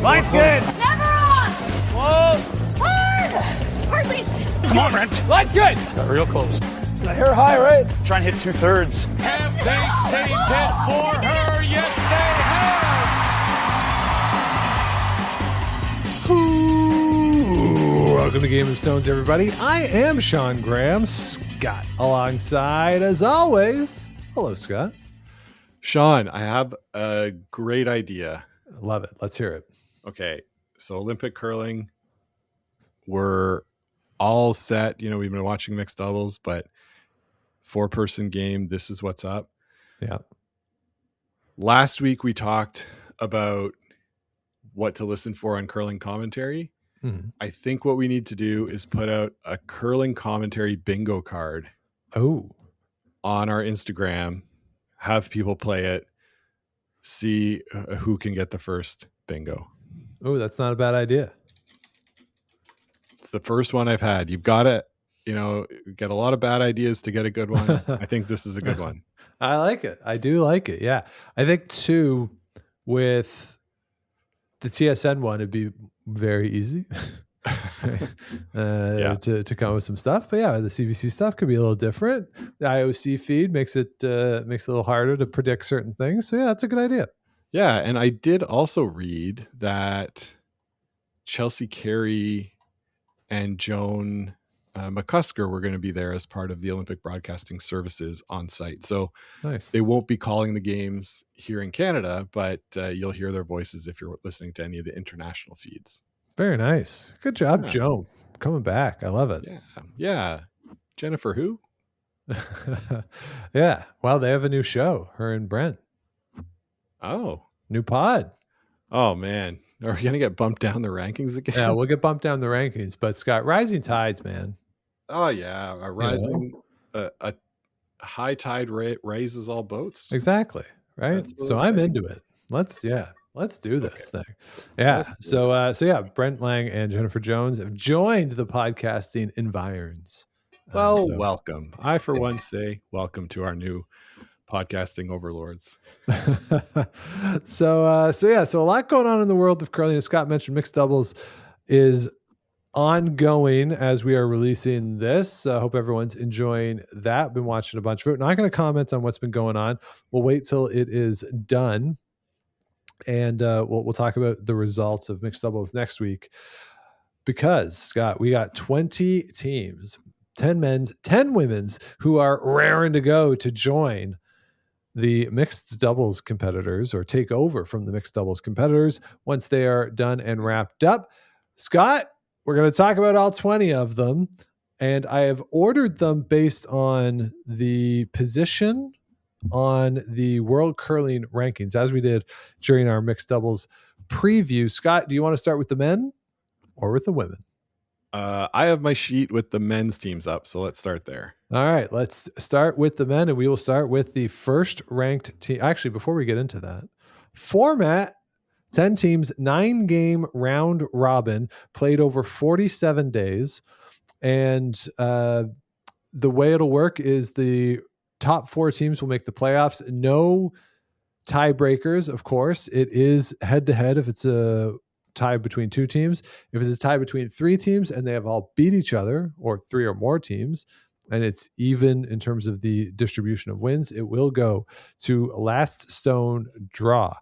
Line's good. Never on. Whoa. Hard. Hardly. Come on, Brent. Line's good. Got real close. The hair high, right? Try and hit 2/3. Have they saved it for her? Yes, they have. Welcome to Game of Stones, everybody. I am Sean Graham. Scott alongside, as always. Hello, Scott. Sean, I have a great idea. Love it. Let's hear it. Okay, so Olympic curling, we're all set. You know, we've been watching mixed doubles, but 4-person game, this is what's up. Yeah. Last week we talked about what to listen for on curling commentary. Mm-hmm. I think what we need to do is put out a curling commentary bingo card on our Instagram, have people play it, see who can get the first bingo. Oh, that's not a bad idea. It's the first one I've had. You've got to, get a lot of bad ideas to get a good one. I think this is a good one. I like it. I do like it. Yeah. I think too, with the TSN one, it'd be very easy to come up with some stuff. But yeah, the CBC stuff could be a little different. The IOC feed makes it a little harder to predict certain things. So yeah, that's a good idea. Yeah. And I did also read that Chelsea Carey and Joan McCusker were going to be there as part of the Olympic Broadcasting Services on site. So nice. They won't be calling the games here in Canada, but you'll hear their voices if you're listening to any of the international feeds. Very nice. Good job, Joan. Coming back. I love it. Yeah. Jennifer who? Yeah. Well, they have a new show, her and Brent. Oh. New pod. Oh, man. Are we going to get bumped down the rankings again? Yeah, we'll get bumped down the rankings. But, Scott, rising tides, man. Oh, yeah. A rising, a high tide raises all boats. Exactly. Right. So I'm into it. Let's do this thing. Yeah. So Brent Lang and Jennifer Jones have joined the podcasting environs. Well, welcome. I, for one, say welcome to our new podcasting overlords. So a lot going on in the world of curling. As Scott mentioned, mixed doubles is ongoing as we are releasing this. I hope everyone's enjoying that. Been watching a bunch of it. Not going to comment on what's been going on. We'll wait till it is done. And we'll talk about the results of mixed doubles next week, because Scott, we got 20 teams, 10 men's, 10 women's, who are raring to go to join the mixed doubles competitors, or take over from the mixed doubles competitors once they are done and wrapped up. Scott, we're going to talk about all 20 of them, and I have ordered them based on the position on the world curling rankings, as we did during our mixed doubles preview. Scott, do you want to start with the men or with the women? I have my sheet with the men's teams up, so let's start there. All right, let's start with the men, and we will start with the first ranked team. Actually, before we get into that, format: 10 teams, 9-game round robin, played over 47 days. And the way it'll work is the top 4 teams will make the playoffs. No tiebreakers, of course. It is head-to-head if it's a tie between 2 teams. If it's a tie between 3 teams and they have all beat each other, or 3 or more teams, and it's even in terms of the distribution of wins, it will go to last stone draw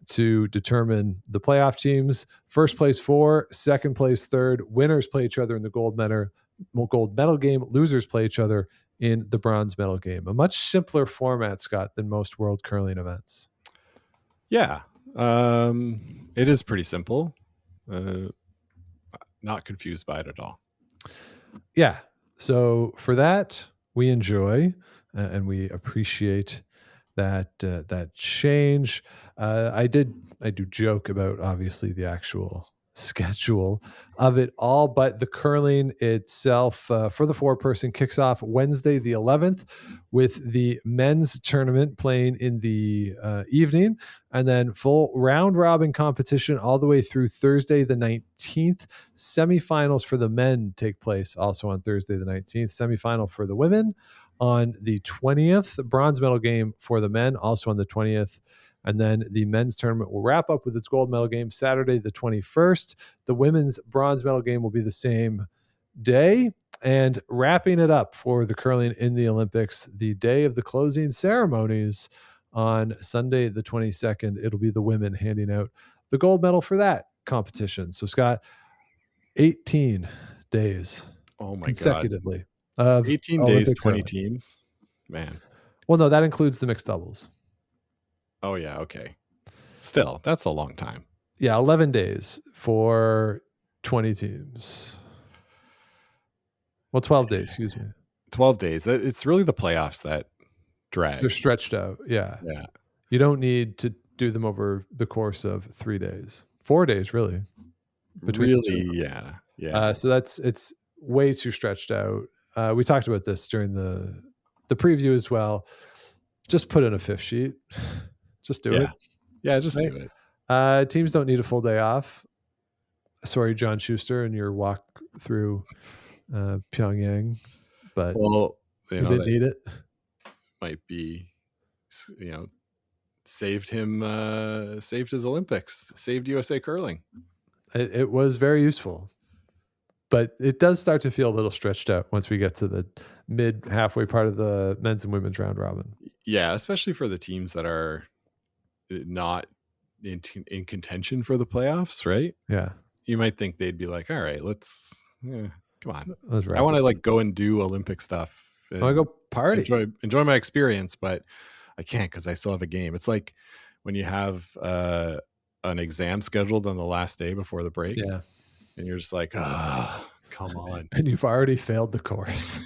to determine the playoff teams. First place 4, second place 3rd. Winners play each other in the gold medal game. Losers play each other in the bronze medal game. A much simpler format, Scott, than most world curling events. Yeah. It is pretty simple. Not confused by it at all. Yeah. So for that, we enjoy and we appreciate that change. I do joke about, obviously, the actual schedule of it all, but the curling itself for the 4-person kicks off Wednesday the 11th with the men's tournament playing in the evening, and then full round robin competition all the way through Thursday the 19th. Semifinals for the men take place also on Thursday the 19th. Semifinal for the women on the 20th. Bronze medal game for the men also on the 20th. And then the men's tournament will wrap up with its gold medal game Saturday, the 21st. The women's bronze medal game will be the same day. And wrapping it up for the curling in the Olympics, the day of the closing ceremonies on Sunday, the 22nd, it'll be the women handing out the gold medal for that competition. So, Scott, 18 days consecutively. Of 18 days, Olympic 20 curling. teams. Man. Well, no, that includes the mixed doubles. Oh, yeah. Okay. Still, that's a long time. Yeah, 11 days for 20 teams. Well, 12 days, excuse me. 12 days. It's really the playoffs that drag. They're stretched out. Yeah. Yeah. You don't need to do them over the course of 3 days. 4 days, really. Between the two. Yeah. Yeah. So it's way too stretched out. We talked about this during the preview as well. Just put in a fifth sheet. Just do it. Yeah, just right? do it. Teams don't need a full day off. Sorry, John Schuster, and your walk through Pyongyang, but well, you didn't need it. Might be, saved his Olympics, saved USA curling. It was very useful, but it does start to feel a little stretched out once we get to the mid halfway part of the men's and women's round robin. Yeah, especially for the teams that are not in contention for the playoffs, right? Yeah, you might think they'd be like, all right, let's come on. I want to go and do Olympic stuff. I want to go party, enjoy my experience, but I can't because I still have a game. It's like when you have an exam scheduled on the last day before the break. Yeah. And you're just like, come on. And you've already failed the course.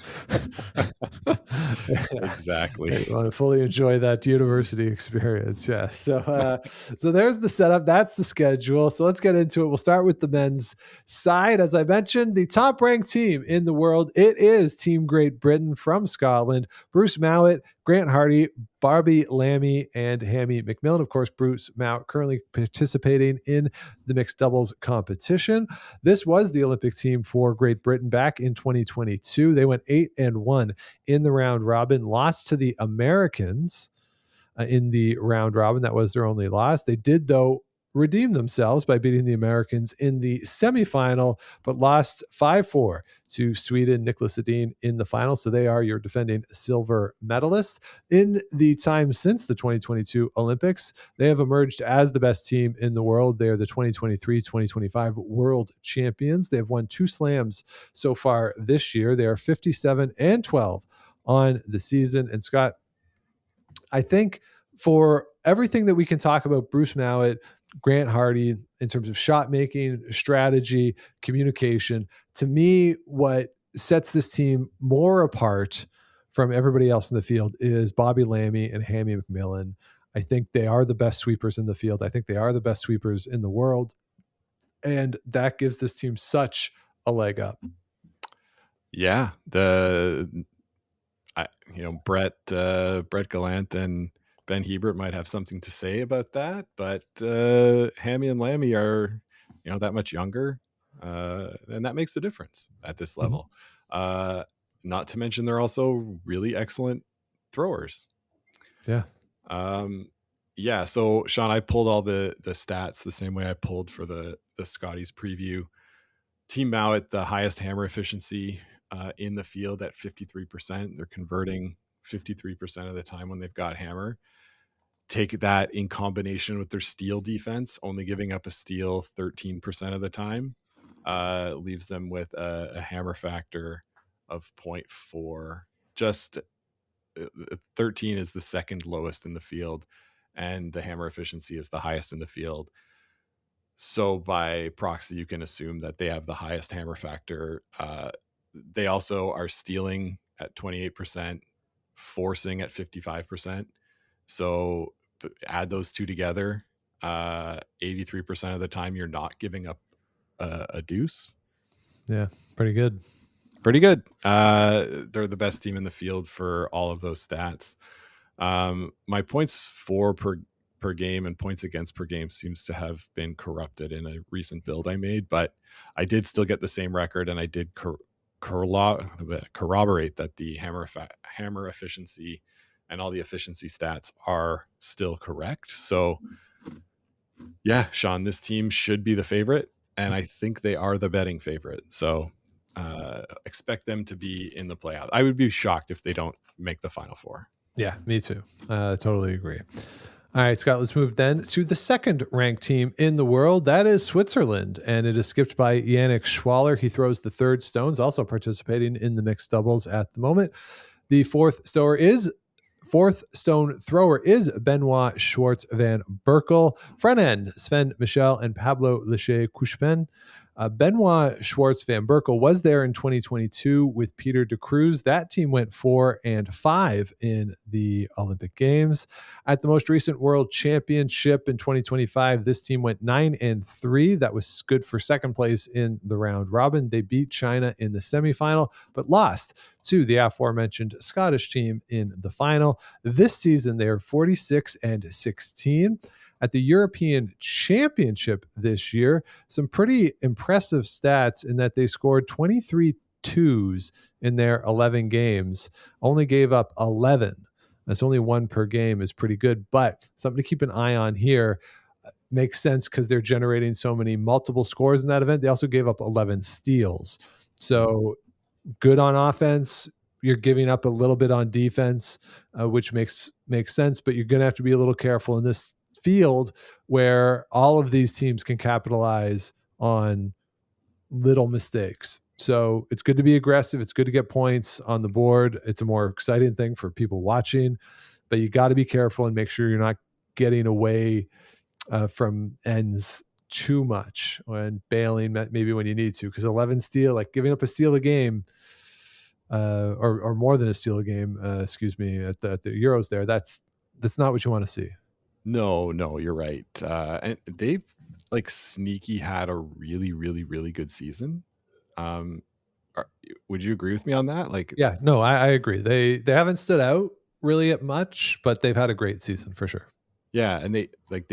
Exactly. You want to fully enjoy that university experience. Yeah. So there's the setup. That's the schedule. So let's get into it. We'll start with the men's side. As I mentioned, the top ranked team in the world, it is Team Great Britain from Scotland. Bruce Mowat, Grant Hardy, Barbie Lammy, and Hammy McMillan. Of course, Bruce Mowat currently participating in the mixed doubles competition. This was the Olympic team for Great Britain back in 2022. They went 8-1 in the round robin, lost to the Americans in the round robin. That was their only loss. They did, though, redeem themselves by beating the Americans in the semifinal, but lost 5-4 to Sweden, Nicholas Edin in the final. So they are your defending silver medalists. In the time since the 2022 Olympics, they have emerged as the best team in the world. They are the 2023-2025 world champions. They have won 2 slams so far this year. They are 57-12 on the season. And Scott, I think for everything that we can talk about Bruce Mowat, Grant Hardy, in terms of shot making, strategy, communication, to me, what sets this team more apart from everybody else in the field is Bobby Lammy and Hammy McMillan. I think they are the best sweepers in the field. I think they are the best sweepers in the world. And that gives this team such a leg up. Yeah. Brett Gallant and Ben Hebert might have something to say about that, but Hammy and Lammy are, that much younger, and that makes a difference at this level. Not to mention they're also really excellent throwers. Yeah. Yeah. So Sean, I pulled all the stats the same way I pulled for the Scotties preview. Team Mowat, the highest hammer efficiency in the field at 53%. They're converting 53% of the time when they've got hammer. Take that in combination with their steal defense, only giving up a steal 13% of the time, leaves them with a hammer factor of 0.4. Just 13 is the second lowest in the field, and the hammer efficiency is the highest in the field. So by proxy, you can assume that they have the highest hammer factor. They also are stealing at 28%, forcing at 55%. So add those two together, 83% of the time you're not giving up a deuce. Yeah, pretty good. Pretty good. They're the best team in the field for all of those stats. My points for per game and points against per game seems to have been corrupted in a recent build I made, but I did still get the same record, and I did corroborate that the hammer efficiency and all the efficiency stats are still correct. So yeah, Sean, this team should be the favorite, and I think they are the betting favorite. So expect them to be in the playoff. I would be shocked if they don't make the Final Four. Yeah, me too. Totally agree. All right, Scott, let's move then to the second ranked team in the world. That is Switzerland, and it is skipped by Yannick Schwaller. He throws the third stones, also participating in the mixed doubles at the moment. The fourth stone thrower is Benoit Schwartz van Berkel. Front end, Sven Michel and Pablo Leche-Couchepin. Benoit Schwartz van Berkel was there in 2022 with Peter de Cruz. That team went 4-5 in the Olympic Games. At the most recent World Championship in 2025, this team went 9-3. That was good for second place in the round robin. They beat China in the semifinal, but lost to the aforementioned Scottish team in the final. This season, they are 46-16. At the European Championship this year, some pretty impressive stats in that they scored 23 twos in their 11 games, only gave up 11. That's only one per game, is pretty good, but something to keep an eye on here. Makes sense because they're generating so many multiple scores in that event. They also gave up 11 steals. So good on offense. You're giving up a little bit on defense, which makes sense, but you're going to have to be a little careful in this field where all of these teams can capitalize on little mistakes. So it's good to be aggressive. It's good to get points on the board. It's a more exciting thing for people watching, but you got to be careful and make sure you're not getting away from ends too much and bailing maybe when you need to, because 11 steal, like giving up a steal a game, or more than a steal a game, at the Euros there, that's not what you want to see. No, you're right. And they've like sneaky had a really, really, really good season. Would you agree with me on that? Like, yeah, no, I agree. They haven't stood out really at much, but they've had a great season for sure. Yeah, and they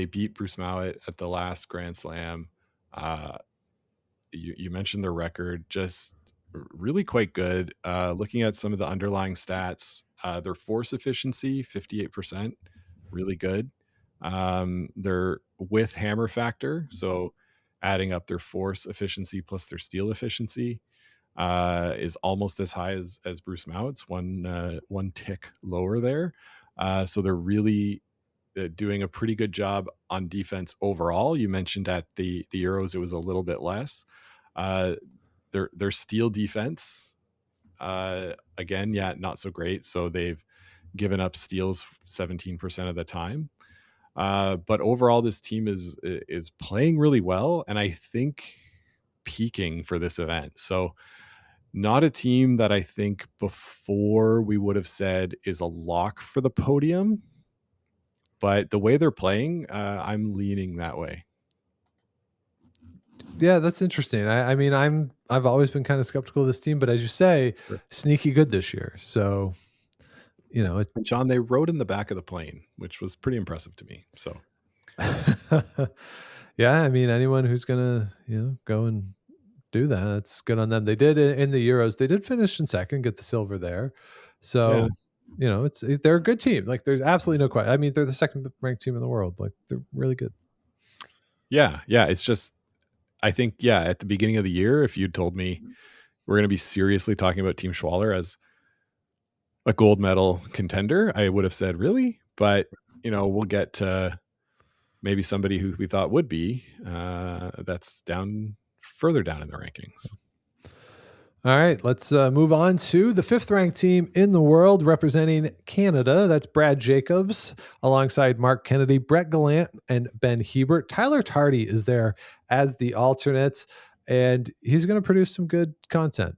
beat Bruce Mowat at the last Grand Slam. You mentioned their record, just really quite good. Looking at some of the underlying stats, their force efficiency 58%, really good. They're with hammer factor, so adding up their force efficiency plus their steel efficiency is almost as high as Bruce Mowat's, one tick lower there. So they're really doing a pretty good job on defense overall. You mentioned at the Euros it was a little bit less. Their steel defense, again, not so great. So they've given up steals 17% of the time. But overall, this team is playing really well, and I think peaking for this event. So not a team that I think before we would have said is a lock for the podium, but the way they're playing, I'm leaning that way. Yeah, that's interesting. I mean, I've always been kind of skeptical of this team, but as you say, sneaky good this year. So, you know, John, they rode in the back of the plane, which was pretty impressive to me. So, yeah, I mean, anyone who's gonna go and do that, that's good on them. They did in the Euros. They did finish in second, get the silver there. So, they're a good team. Like, there's absolutely no question. I mean, they're the second ranked team in the world. Like, they're really good. Yeah. It's just, I think, at the beginning of the year, if you'd told me we're going to be seriously talking about Team Schwaller as a gold medal contender, I would have said, really? But, we'll get to maybe somebody who we thought would be, that's further down in the rankings. All right, let's move on to the fifth ranked team in the world representing Canada. That's Brad Jacobs alongside Mark Kennedy, Brett Gallant, and Ben Hebert. Tyler Tardy is there as the alternate, and he's going to produce some good content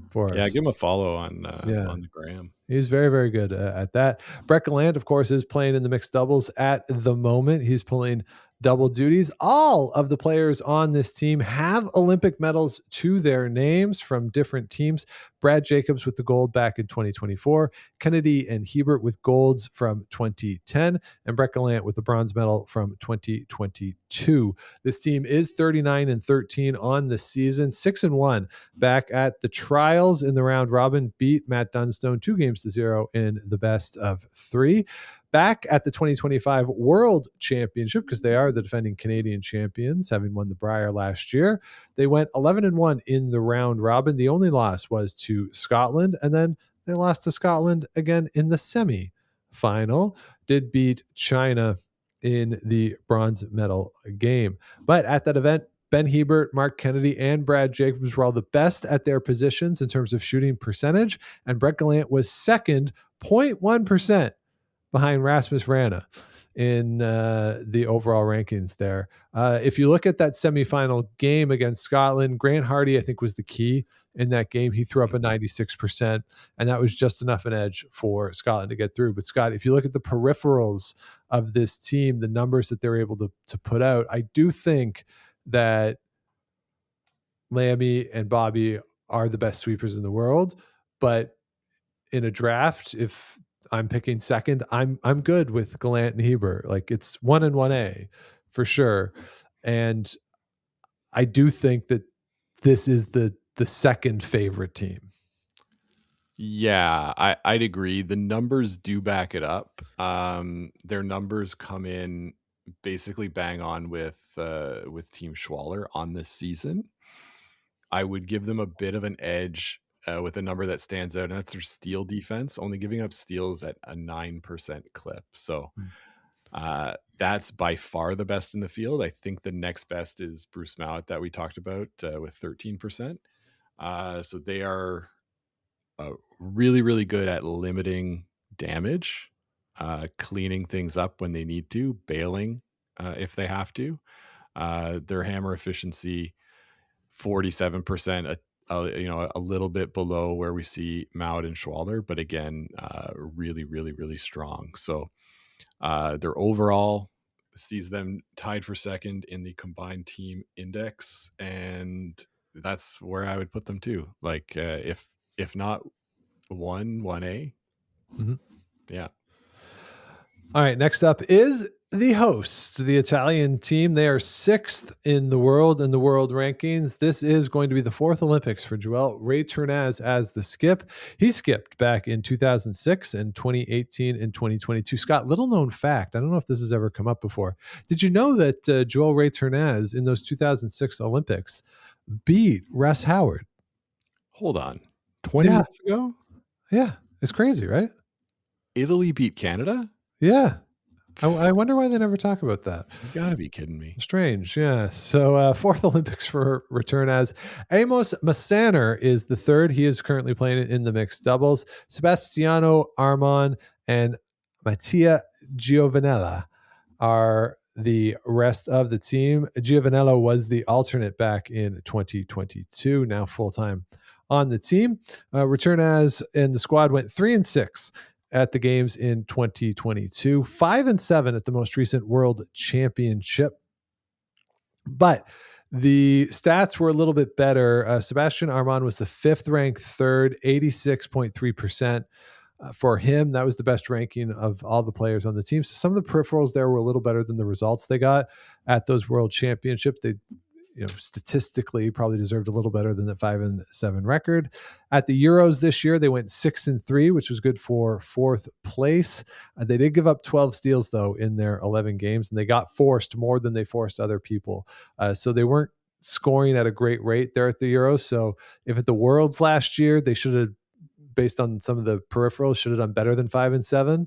for us. Yeah, give him a follow on the gram. He's very, very good at that. Brett Gallant, of course, is playing in the mixed doubles at the moment. He's pulling double duties. All of the players on this team have Olympic medals to their names from different teams. Brad Jacobs with the gold back in 2024, Kennedy and Hebert with golds from 2010, and Brett Gallant with the bronze medal from 2022. This team is 39-13 on the season, 6-1 back at the trials in the round robin, beat Matt Dunstone 2-0 in the best of 3. Back at the 2025 World Championship, because they are the defending Canadian champions, having won the Brier last year, they went 11-1 in the round robin. The only loss was to Scotland, and then they lost to Scotland again in the semi-final. Did beat China in the bronze medal game. But at that event, Ben Hebert, Mark Kennedy, and Brad Jacobs were all the best at their positions in terms of shooting percentage, and Brett Gallant was second, 0.1% behind Rasmus Rana in the overall rankings there. If you look at that semifinal game against Scotland, Grant Hardy, I think, was the key in that game. He threw up a 96%, and that was just enough an edge for Scotland to get through. But Scott, if you look at the peripherals of this team, the numbers that they're able to put out, I do think that Lammy and Bobby are the best sweepers in the world. But in a draft, if I'm picking second, I'm good with Gallant and Hebert. Like, it's 1 and 1A for sure. And I do think that this is the second favorite team. Yeah, I'd agree. The numbers do back it up. Their numbers come in basically bang on with Team Schwaller on this season. I would give them a bit of an edge with a number that stands out, and that's their steal defense, only giving up steals at a 9% clip. So that's by far the best in the field. I think the next best is Bruce Mount that we talked about with 13%. So they are really, really good at limiting damage, cleaning things up when they need to, bailing if they have to. Their hammer efficiency, 47%, a little bit below where we see Maud and Schwaller, but again, really, really, really strong. So their overall sees them tied for second in the combined team index, and that's where I would put them too. Like if not 1A. Mm-hmm. Yeah. All right. Next up is the hosts, the Italian team. They are 6th in the world rankings. This is going to be the 4th Olympics for Joel Reiternaz as the skip. He skipped back in 2006 and 2018 and 2022. Scott, little known fact, I don't know if this has ever come up before. Did you know that Joel Reiternaz in those 2006 Olympics beat Russ Howard? Hold on. 20 years ago? Yeah. It's crazy, right? Italy beat Canada? Yeah. I wonder why they never talk about that. You gotta be kidding me. Strange, yeah. So 4th Olympics for Reiternaz. Amos Massaner is the 3rd. He is currently playing in the mixed doubles. Sebastiano Armon and Mattia Giovanella are the rest of the team. Giovanella was the alternate back in 2022, now full-time on the team. Reiternaz and the squad went 3-6 at the games in 2022, 5-7 at the most recent World Championship. But the stats were a little bit better. Sebastian Armand was the 5th ranked 3rd, 86.3%. For him, that was the best ranking of all the players on the team. So some of the peripherals there were a little better than the results they got at those World Championships. They, statistically probably deserved a little better than the 5-7 record. At the Euros this year, they went 6-3, which was good for 4th place. They did give up 12 steals though in their 11 games, and they got forced more than they forced other people. So they weren't scoring at a great rate there at the Euros. So if at the Worlds last year, they should have, based on some of the peripherals, should have done better than 5-7.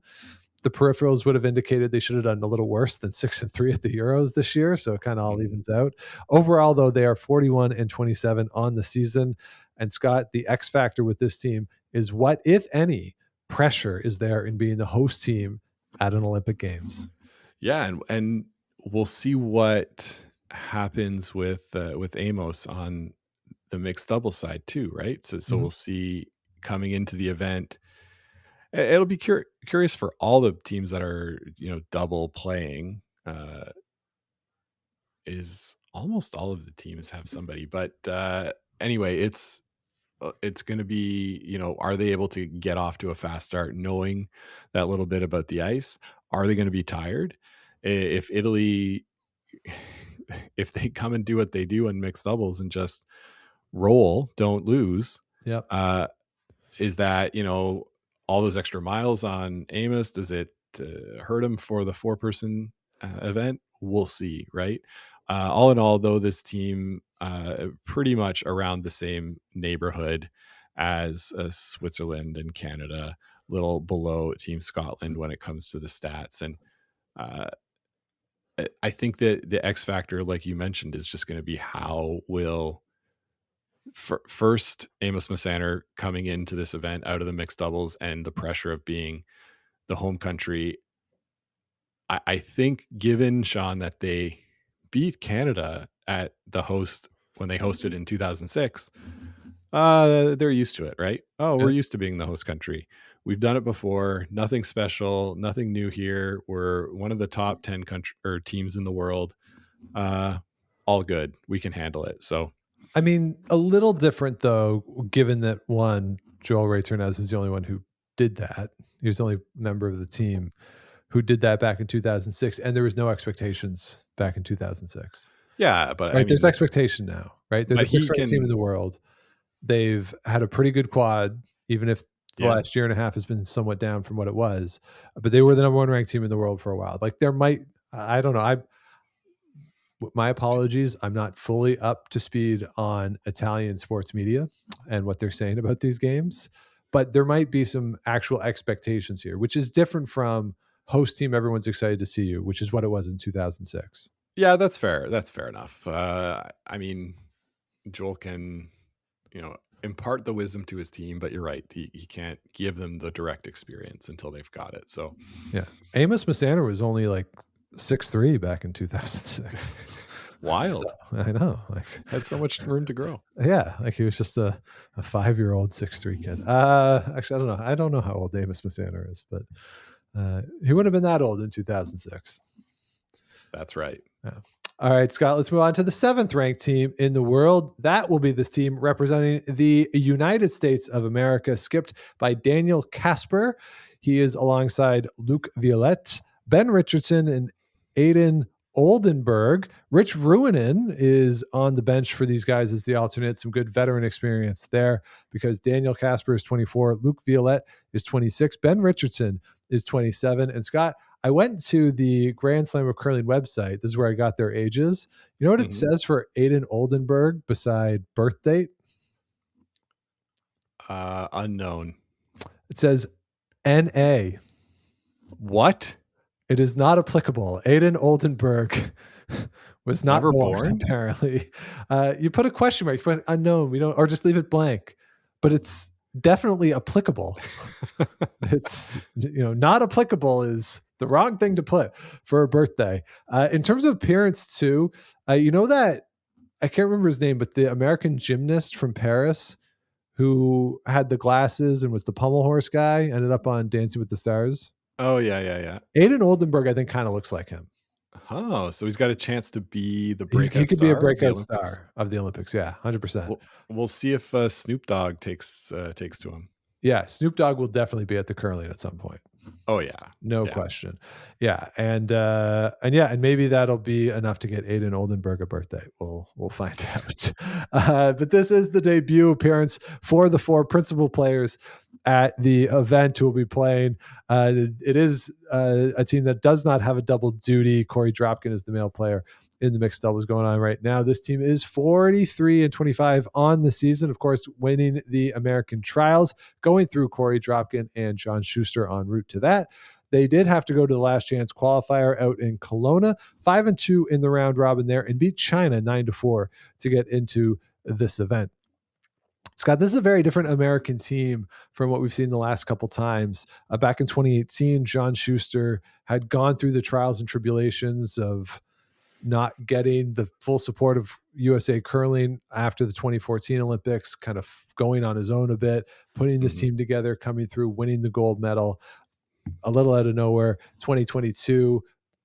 The peripherals would have indicated they should have done a little worse than 6-3 at the Euros this year. So it kind of all evens out. Overall, though, they are 41-27 on the season. And Scott, the X factor with this team is what, if any, pressure is there in being the host team at an Olympic Games? Yeah, and we'll see what happens with Amos on the mixed double side too, right? So we'll see coming into the event. It'll be curious for all the teams that are, double playing. Is almost all of the teams have somebody, but anyway, it's it's going to be, are they able to get off to a fast start knowing that little bit about the ice? Are they going to be tired? If Italy, if they come and do what they do in mixed doubles and just roll, don't lose, Yep. is that, all those extra miles on Amos, does it hurt him for the 4-person event? We'll see, right? All in all, though, this team pretty much around the same neighborhood as Switzerland and Canada, little below Team Scotland when it comes to the stats. And I think that the X factor, like you mentioned, is just going to be how will first Amos Massander coming into this event out of the mixed doubles and the pressure of being the home country. I think, given, Sean, that they beat Canada at the host when they hosted in 2006, they're used to it, right? Oh, we're used to being the host country. We've done it before. Nothing special, nothing new here. We're one of the top 10 teams in the world. All good. We can handle it. So, I mean, a little different though, given that Joel Ray-Turnez is the only one who did that. He was the only member of the team who did that back in 2006, and there was no expectations back in 2006. Yeah, but right, there's expectation now, right? They're the sixth-ranked team in the world. They've had a pretty good quad, even if the last year and a half has been somewhat down from what it was. But they were the number 1 ranked team in the world for a while. Like I don't know. My apologies. I'm not fully up to speed on Italian sports media and what they're saying about these games, but there might be some actual expectations here, which is different from host team. Everyone's excited to see you, which is what it was in 2006. Yeah, that's fair. That's fair enough. I mean, Joel can, impart the wisdom to his team, but you're right. He can't give them the direct experience until they've got it. So yeah, Amos Massander was only like 6'3" back in 2006. Wild. So, I know. Had so much room to grow. Yeah, he was just a 5-year-old 6'3" kid. Actually, I don't know. I don't know how old Amos Massander is, but he wouldn't have been that old in 2006. That's right. Yeah. All right, Scott, let's move on to the 7th ranked team in the world. That will be this team representing the United States of America, skipped by Daniel Casper. He is alongside Luc Violette, Ben Richardson, and Aiden Oldenburg. Rich Ruinen is on the bench for these guys as the alternate. Some good veteran experience there because Daniel Casper is 24, Luc Violette is 26, Ben Richardson is 27. And Scott, I went to the Grand Slam of Curling website. This is where I got their ages. You know what it says for Aiden Oldenburg beside birth date? Unknown. It says NA. What? It is not applicable. Aiden Oldenburg was not born, apparently. You put a question mark, you put unknown, or just leave it blank. But it's definitely applicable. It's, not applicable is the wrong thing to put for a birthday. In terms of appearance too, that I can't remember his name, but the American gymnast from Paris who had the glasses and was the pommel horse guy, ended up on Dancing with the Stars. Oh, yeah. Aiden Oldenburg, I think, kind of looks like him. Oh, so he's got a chance to be the breakout star. He could be a breakout star of the Olympics. Yeah, 100%. We'll see if Snoop Dogg takes to him. Yeah, Snoop Dogg will definitely be at the curling at some point. Oh yeah, no question. Yeah, and maybe that'll be enough to get Aiden Oldenburg a birthday. We'll find out. But this is the debut appearance for the 4 principal players at the event who will be playing. It is a team that does not have a double duty. Corey Dropkin is the male player in the mixed doubles going on right now. This team is 43-25 on the season, of course, winning the American trials, going through Corey Dropkin and John Schuster en route to that. They did have to go to the last chance qualifier out in Kelowna, 5-2 in the round robin there, and beat China 9-4 to get into this event. Scott, this is a very different American team from what we've seen the last couple times. Back in 2018, John Schuster had gone through the trials and tribulations of not getting the full support of USA Curling after the 2014 Olympics, kind of going on his own a bit, putting this team together, coming through, winning the gold medal. A little out of nowhere, 2022,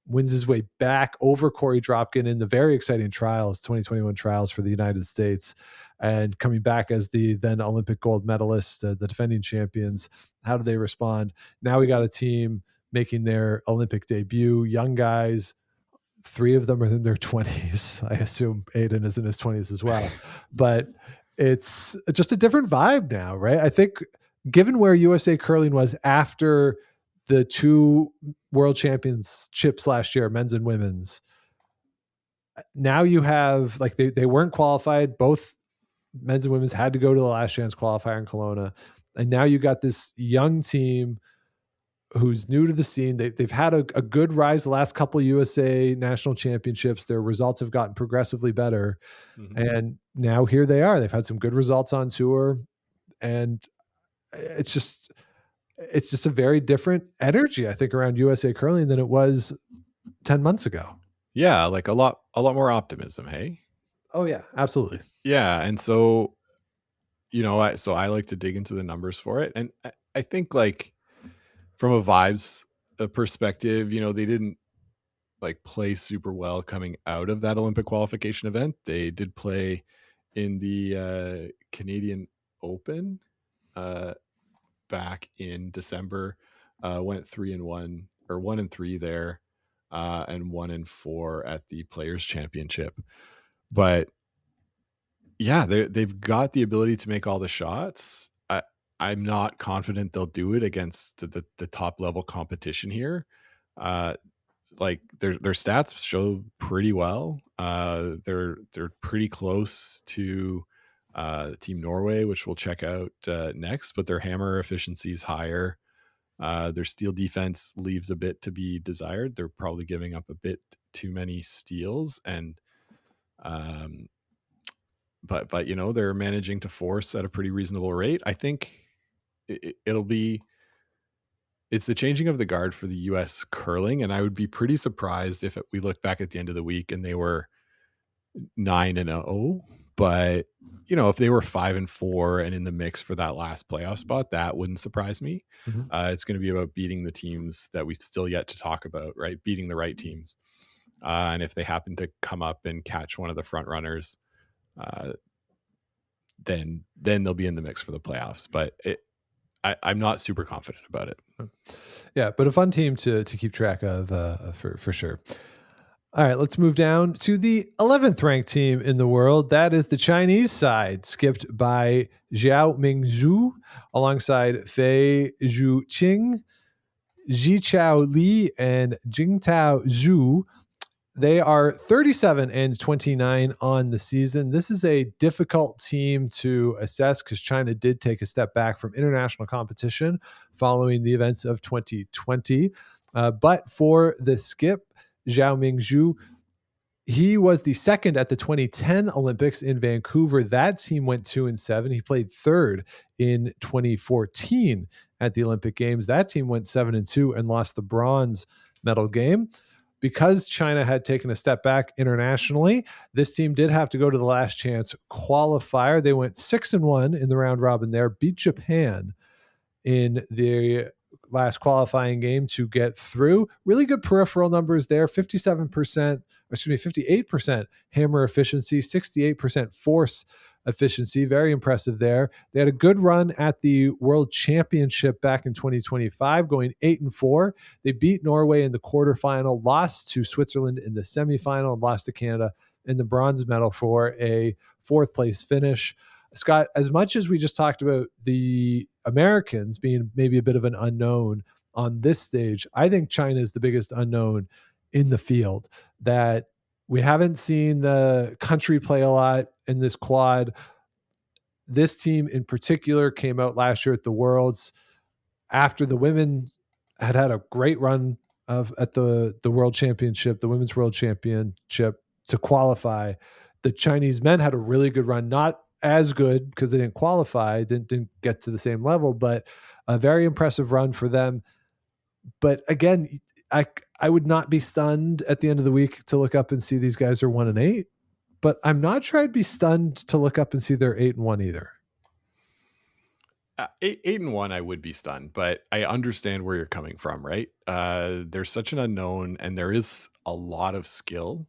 wins his way back over Corey Dropkin in the very exciting trials, 2021 trials for the United States, and coming back as the then Olympic gold medalist, the defending champions. How do they respond? Now we got a team making their Olympic debut, young guys. 3 of them are in their 20s. I assume Aiden is in his 20s as well. But it's just a different vibe now, right? I think given where USA Curling was after the 2 world championships last year, men's and women's, now you have, like, they weren't qualified. Both men's and women's had to go to the last chance qualifier in Kelowna. And now you got this young team who's new to the scene. They've had a good rise the last couple of USA national championships. Their results have gotten progressively better. Mm-hmm. And now here they are. They've had some good results on tour. And it's just a very different energy, I think, around USA Curling than it was 10 months ago. Yeah, like a lot more optimism, hey? Oh, yeah, absolutely. Yeah, and so, I like to dig into the numbers for it. And I think, like, from a vibes perspective, they didn't, like, play super well coming out of that Olympic qualification event. They did play in the Canadian Open back in December, went 3-1 or 1-3 there, and 1-4 at the Players Championship. But yeah, they've got the ability to make all the shots. I'm not confident they'll do it against the top level competition here. Like their stats show pretty well. They're pretty close to Team Norway, which we'll check out next, but their hammer efficiency is higher. Their steel defense leaves a bit to be desired. They're probably giving up a bit too many steals, and but they're managing to force at a pretty reasonable rate. I think it's the changing of the guard for the U.S. curling, and I would be pretty surprised if we look back at the end of the week and they were 9-0. But if they were 5-4 and in the mix for that last playoff spot, that wouldn't surprise me. Mm-hmm. It's going to be about beating the teams that we still yet to talk about, right? Beating the right teams, and if they happen to come up and catch one of the front runners, then they'll be in the mix for the playoffs. But I'm not super confident about it. Yeah, but a fun team to keep track of for sure. All right, let's move down to the 11th ranked team in the world. That is the Chinese side, skipped by Zhao Mingzhu, alongside Fei Zhuqing, Jichao Li, and Jingtao Zhu. They are 37-29 on the season. This is a difficult team to assess because China did take a step back from international competition following the events of 2020. But for the skip, Zhao Mingzhu, he was the second at the 2010 Olympics in Vancouver. That team went 2-7. He played third in 2014 at the Olympic Games. That team went 7-2 and lost the bronze medal game. Because China had taken a step back internationally, this team did have to go to the last chance qualifier. They went 6-1 in the round robin there, beat Japan in the last qualifying game to get through. Really good peripheral numbers there, 58% hammer efficiency, 68% force efficiency. Very impressive there. They had a good run at the World Championship back in 2025, going 8-4. They beat Norway in the quarterfinal, lost to Switzerland in the semifinal, and lost to Canada in the bronze medal for a 4th place finish. Scott, as much as we just talked about the Americans being maybe a bit of an unknown on this stage, I think China is the biggest unknown in the field. That we haven't seen the country play a lot in this quad. This team in particular came out last year at the Worlds after the women had a great run at the World Championship, the Women's World Championship, to qualify. The Chinese men had a really good run, not as good because they didn't qualify, didn't get to the same level, but a very impressive run for them. But again, I would not be stunned at the end of the week to look up and see these guys are 1-8, but I'm not sure I'd be stunned to look up and see they're 8-1 either. eight and one, I would be stunned, but I understand where you're coming from, right? There's such an unknown, and there is a lot of skill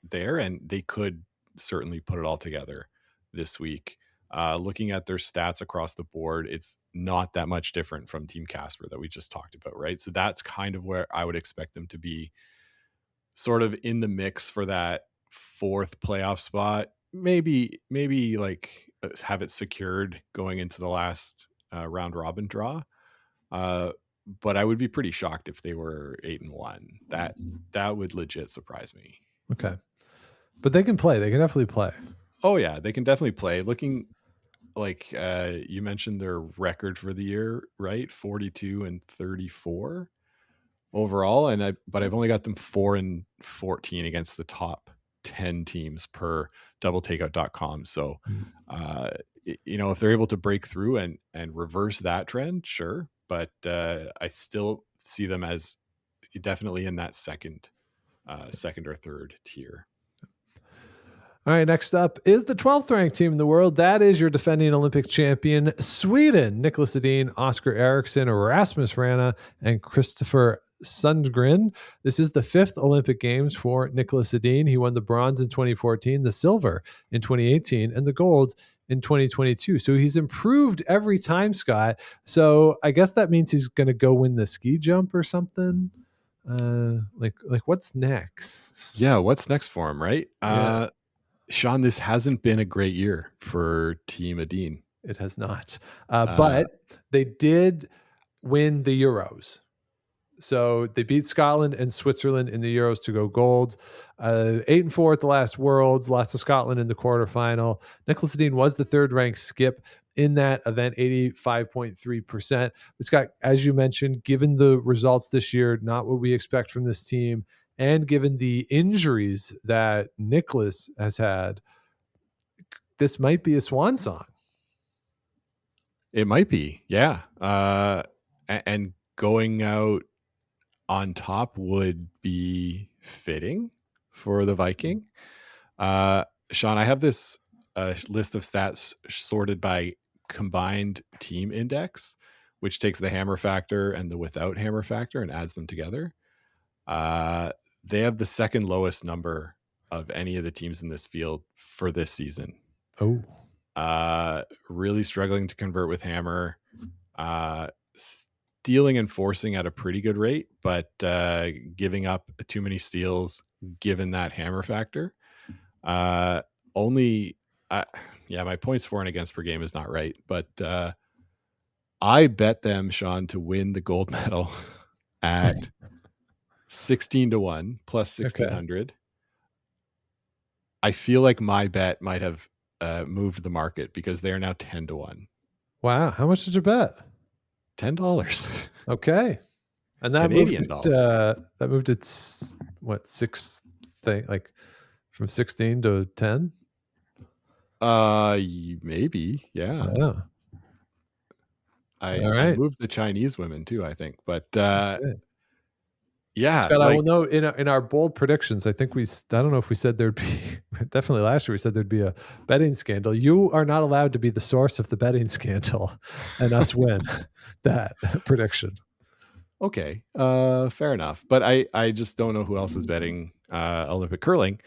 there, and they could certainly put it all together this week. Looking at their stats across the board, it's not that much different from Team Casper that we just talked about, right? So that's kind of where I would expect them to be, sort of in the mix for that fourth playoff spot. Maybe like have it secured going into the last round robin draw. But I would be pretty shocked if they were 8-1. That would legit surprise me. Okay. But they can play. They can definitely play. Oh yeah, they can definitely play. Looking like you mentioned their record for the year, right? 42-34 overall, but I've only got them 4-14 against the top 10 teams per doubletakeout.com. So if they're able to break through and reverse that trend, sure, but I still see them as definitely in that second or third tier. All right, next up is the 12th ranked team in the world. That is your defending Olympic champion, Sweden. Niklas Edin, Oscar Eriksson, Rasmus Rana, and Christopher Sundgren. This is the 5th Olympic Games for Niklas Edin. He won the bronze in 2014, the silver in 2018, and the gold in 2022. So he's improved every time, Scott. So I guess that means he's going to go win the ski jump or something. Like what's next? Yeah, what's next for him, right? Yeah. Sean, this hasn't been a great year for Team Edin. It has not. But they did win the Euros. So they beat Scotland and Switzerland in the Euros to go gold. 8-4 at the last Worlds, lost to Scotland in the quarterfinal. Niklas Edin was the third-ranked skip in that event, 85.3%. But Scott, as you mentioned, given the results this year, not what we expect from this team, and given the injuries that Niklas has had, this might be a swan song. It might be, yeah. And going out on top would be fitting for the Viking. Sean, I have this list of stats sorted by combined team index, which takes the hammer factor and the without hammer factor and adds them together. They have the second lowest number of any of the teams in this field for this season. Really struggling to convert with hammer, stealing and forcing at a pretty good rate, but giving up too many steals given that hammer factor. My points for and against per game is not right, but I bet them, Sean, to win the gold medal at 16-1 plus 1,600. Okay. I feel like my bet might have moved the market because they are now 10-1. Wow. How much did you bet? $10. Okay. And that Canadian moved it what, like from 16 to 10? Maybe. Yeah. Oh. I moved the Chinese women too, I think. But yeah. Scott, I will note in our bold predictions, I think I don't know if we said there'd be, definitely last year we said there'd be a betting scandal. You are not allowed to be the source of the betting scandal and us win that prediction. Okay. Fair enough. But I just don't know who else is betting Olympic curling.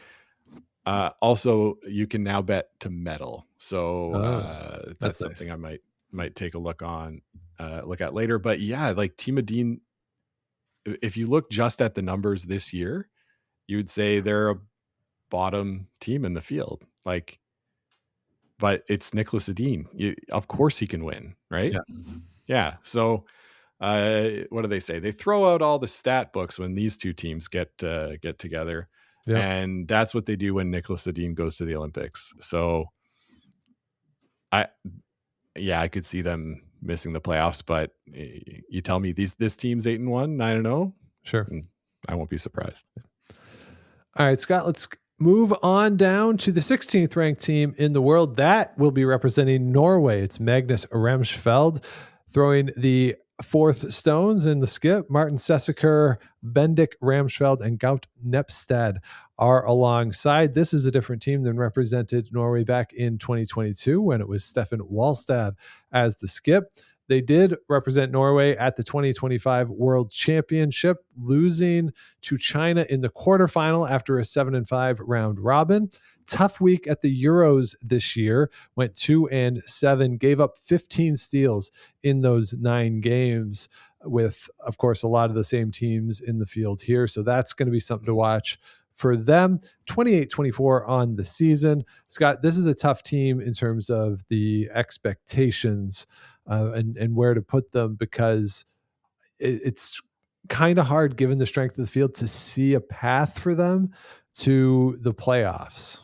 Also, you can now bet to medal. So that's something nice. I might take a look at later. But yeah, like Team Edin, if you look just at the numbers this year, you would say they're a bottom team in the field. Like, but it's Niklas Edin. Of course he can win, right? Yeah. So what do they say? They throw out all the stat books when these two teams get together. Yeah. And that's what they do when Niklas Edin goes to the Olympics. So I could see them missing the playoffs, but you tell me this team's 8-1, 9-0. Sure. I won't be surprised. All right, Scott, let's move on down to the 16th ranked team in the world. That will be representing Norway. It's Magnus Remsfeld throwing the fourth stones in the skip. Martin Sessaker, Bendik Ramsfeld, and Gaut Nepstad are alongside. This is a different team than represented Norway back in 2022 when it was Stefan Wallstad as the skip. They did represent Norway at the 2025 World Championship, losing to China in the quarterfinal after a 7-5 round robin. Tough week at the Euros this year, went 2-7, gave up 15 steals in those 9 games with, of course, a lot of the same teams in the field here. So that's going to be something to watch for them. 28-24 on the season. Scott, this is a tough team in terms of the expectations and where to put them, because it's kind of hard, given the strength of the field, to see a path for them to the playoffs.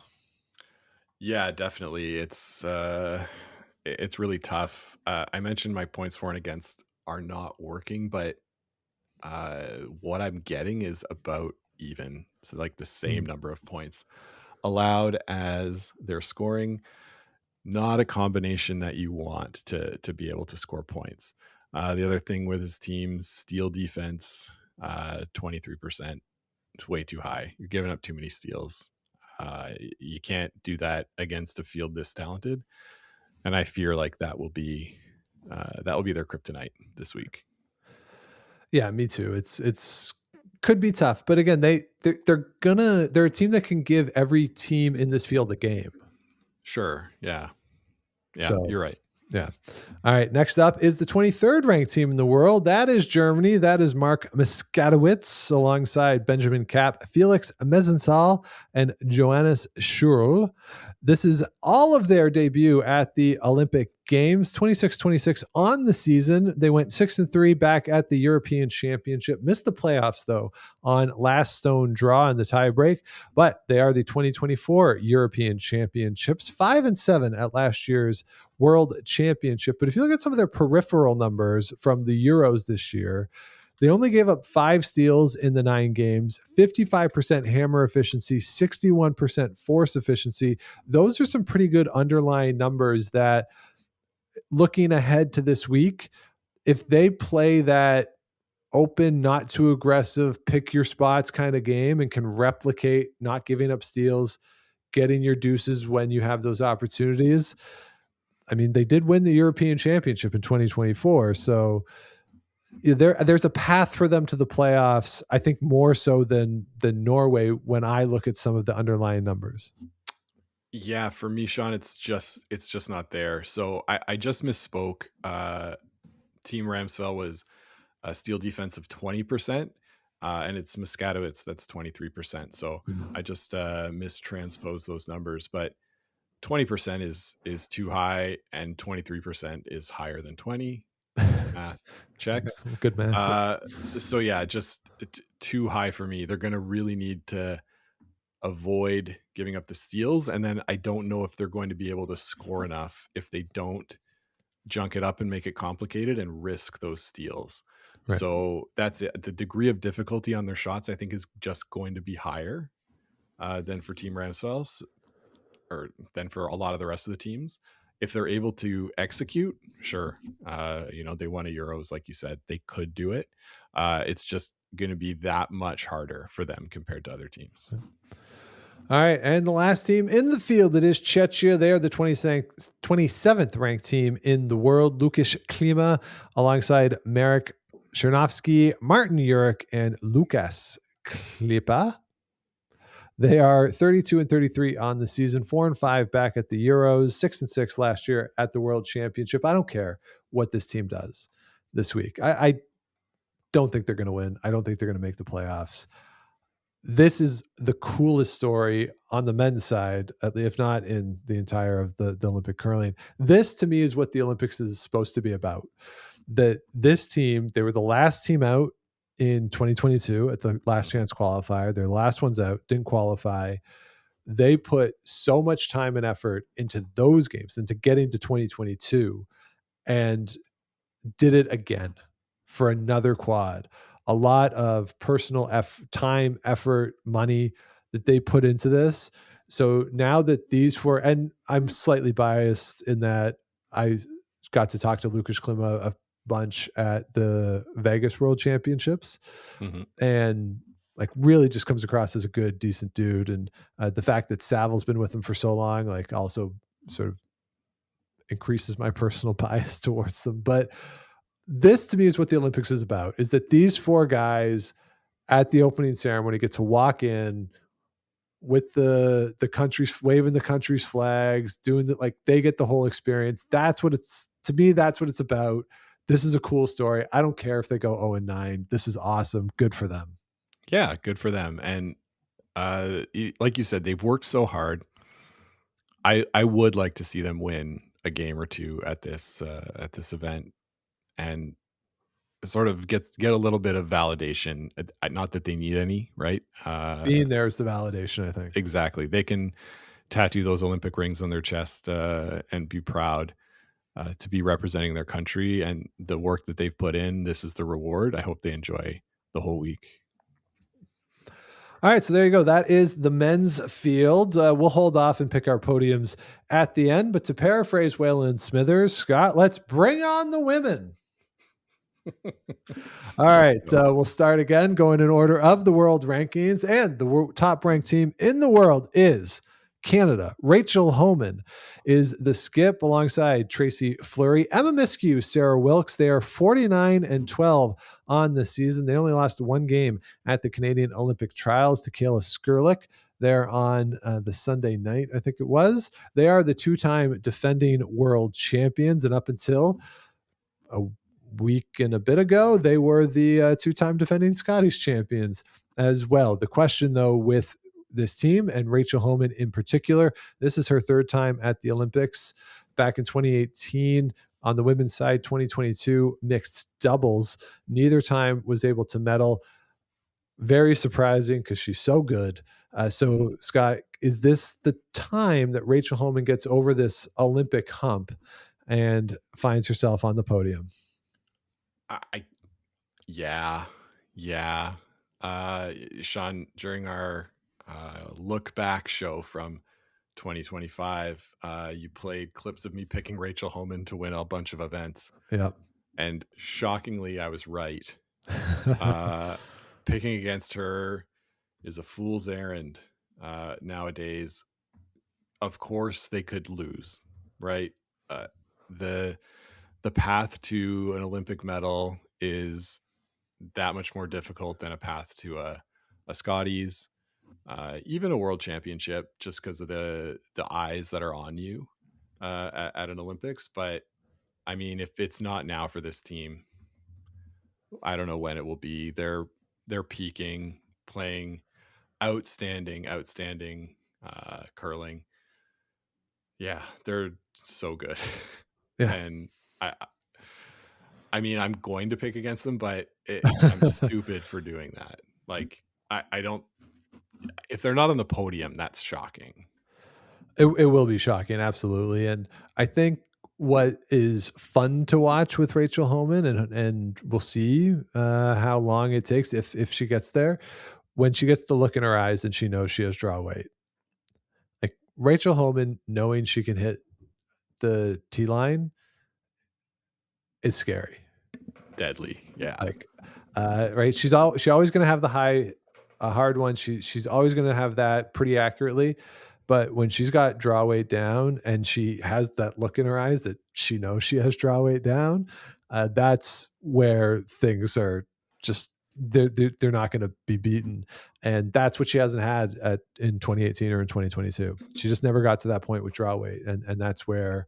Yeah, definitely. It's really tough. I mentioned my points for and against are not working, but what I'm getting is about even. So like the same number of points allowed as they're scoring. Not a combination that you want to be able to score points. The other thing with his team's steal defense, 23%, it's way too high. You're giving up too many steals. You can't do that against a field this talented, and I fear like that will be their kryptonite this week. Yeah, me too. It's could be tough, but again, they're a team that can give every team in this field a game. Sure. Yeah. Yeah, So, you're right. Yeah. All right. Next up is the 23rd ranked team in the world. That is Germany. That is Mark Miskatowicz alongside Benjamin Kapp, Felix Mezensal, and Johannes Schurl. This is all of their debut at the Olympic Games, 26-26 on the season. They went 6-3 back at the European Championship, missed the playoffs though on last stone draw in the tiebreak, but they are the 2024 European Championships, 5-7 at last year's World Championship. But if you look at some of their peripheral numbers from the Euros this year, they only gave up 5 steals in the 9 games, 55% hammer efficiency, 61% force efficiency. Those are some pretty good underlying numbers that, looking ahead to this week, if they play that open, not too aggressive, pick your spots kind of game and can replicate not giving up steals, getting your deuces when you have those opportunities. I mean, they did win the European Championship in 2024. So there's a path for them to the playoffs, I think, more so than Norway when I look at some of the underlying numbers. Yeah, for me, Sean, it's just not there. So I just misspoke. Team Ramsfell was a steal defense of 20%, and it's Miskatowicz that's 23%. So I just mistransposed those numbers, but 20% is too high, and 23% is higher than 20. Math checks. Good math. So yeah, just too high for me. They're going to really need to avoid giving up the steals, and then I don't know if they're going to be able to score enough if they don't junk it up and make it complicated and risk those steals. Right. So that's it. The degree of difficulty on their shots, I think, is just going to be higher than for Team Ramsfels, or than for a lot of the rest of the teams. If they're able to execute, sure. They won a Euros, like you said, they could do it. It's just going to be that much harder for them compared to other teams. All right. And the last team in the field, it is Czechia. They are the 27th ranked team in the world. Lukáš Klima alongside Marek Chernovsky, Martin Jurek, and Lukas Klipa. They are 32-33 on the season, 4-5 back at the Euros, 6-6 last year at the World Championship. I don't care what this team does this week. I don't think they're going to win. I don't think they're going to make the playoffs. This is the coolest story on the men's side, if not in the entire of the Olympic curling. This, to me, is what the Olympics is supposed to be about. That this team, they were the last team out in 2022 at the last chance qualifier. They're the last ones out, didn't qualify. They put so much time and effort into those games, into getting to 2022, and did it again for another quad. A lot of personal time, effort, money that they put into this. So now that these four, and I'm slightly biased in that I got to talk to Lukáš Klima bunch at the Vegas World Championships, Mm-hmm. and like really just comes across as a good, decent dude. And the fact that Savil's been with him for so long, like also sort of increases my personal bias towards them. But this to me is what the Olympics is about, is that these four guys at the opening ceremony get to walk in with the country's waving the country's flags, doing that, like they get the whole experience. That's what it's, to me, that's what it's about. This is a cool story. I don't care if they go 0-9. This is awesome. Good for them. Yeah, good for them. And like you said, they've worked so hard. I would like to see them win a game or two at this event, and sort of get a little bit of validation. Not that they need any, right? Being there is the validation, I think. Exactly. They can tattoo those Olympic rings on their chest and be proud to be representing their country and the work that they've put in. This is the reward. I hope they enjoy the whole week. All right, so there you go. That is the men's field. We'll hold off and pick our podiums at the end. But to paraphrase Waylon Smithers, Scott, let's bring on the women. All right, we'll start again, going in order of the world rankings. And the top ranked team in the world is Canada. Rachel Homan is the skip alongside Tracy Fleury, Emma Miskew, Sarah Wilkes. They are 49-12 on the season. They only lost one game at the Canadian Olympic Trials to Kayla Skurlik. They're on the Sunday night, I think it was. They are the two-time defending world champions, and up until a week and a bit ago, they were the two-time defending Scottish champions as well. The question, though, with this team and Rachel Homan in particular, this is her third time at the Olympics. Back in 2018 on the women's side, 2022 mixed doubles, neither time was able to medal. Very surprising because she's so good. So Scott, is this the time that Rachel Homan gets over this Olympic hump and finds herself on the podium? Yeah. Sean, during our look back show from 2025, you played clips of me picking Rachel Homan to win a bunch of events. Yep. And shockingly, I was right. Picking against her is a fool's errand nowadays. Of course they could lose, right? The path to an Olympic medal is that much more difficult than a path to a Scotties, even a world championship, just because of the eyes that are on you at an Olympics. But I mean, if it's not now for this team, I don't know when it will be. They're peaking, playing outstanding curling. Yeah, they're so good. Yeah. And I mean, I'm going to pick against them, but I'm stupid for doing that. Like, I don't. If they're not on the podium, that's shocking. It will be shocking, absolutely. And I think what is fun to watch with Rachel Homan, and we'll see how long it takes if she gets there, when she gets the look in her eyes and she knows she has draw weight. Like Rachel Homan knowing she can hit the T line is scary. Deadly. Yeah. Like, right. She's always going to have the hard one. She's always going to have that pretty accurately. But when she's got draw weight down and she has that look in her eyes that she knows she has draw weight down, that's where things are just, they're not going to be beaten. And that's what she hasn't had in 2018 or in 2022. She just never got to that point with draw weight. And that's where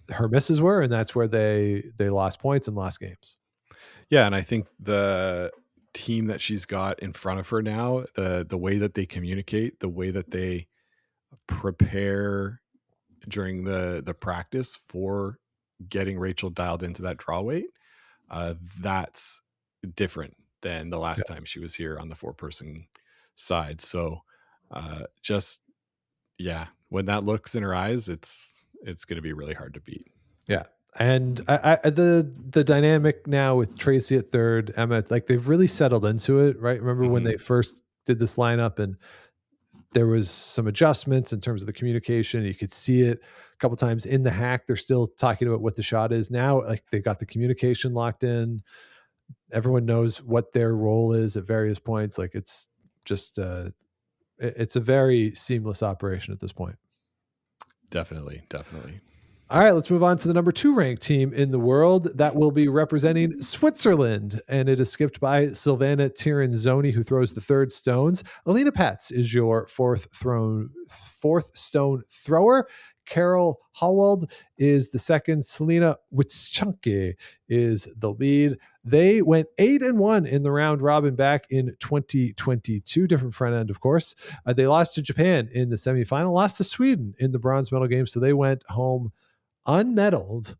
her misses were. And that's where they lost points and lost games. Yeah. And I think the team that she's got in front of her now, the way that they communicate, the way that they prepare during the practice for getting Rachel dialed into that draw weight, that's different than the last time she was here on the 4-person side. So when that looks in her eyes, it's going to be really hard to beat. Yeah. And the dynamic now with Tracy at third, Emma, like they've really settled into it, right? Remember when they first did this lineup and there was some adjustments in terms of the communication. You could see it a couple times in the hack. They're still talking about what the shot is now. Like they got the communication locked in. Everyone knows what their role is at various points. Like it's just it's a very seamless operation at this point. Definitely. All right, let's move on to the number 2 ranked team in the world that will be representing Switzerland. And it is skipped by Silvana Tirinzoni, who throws the third stones. Alina Patz is your fourth stone thrower. Carol Howald is the second. Selena Witschanke is the lead. They went 8-1 in the round robin back in 2022. Different front end, of course. They lost to Japan in the semifinal, lost to Sweden in the bronze medal game. So they went home unmedaled.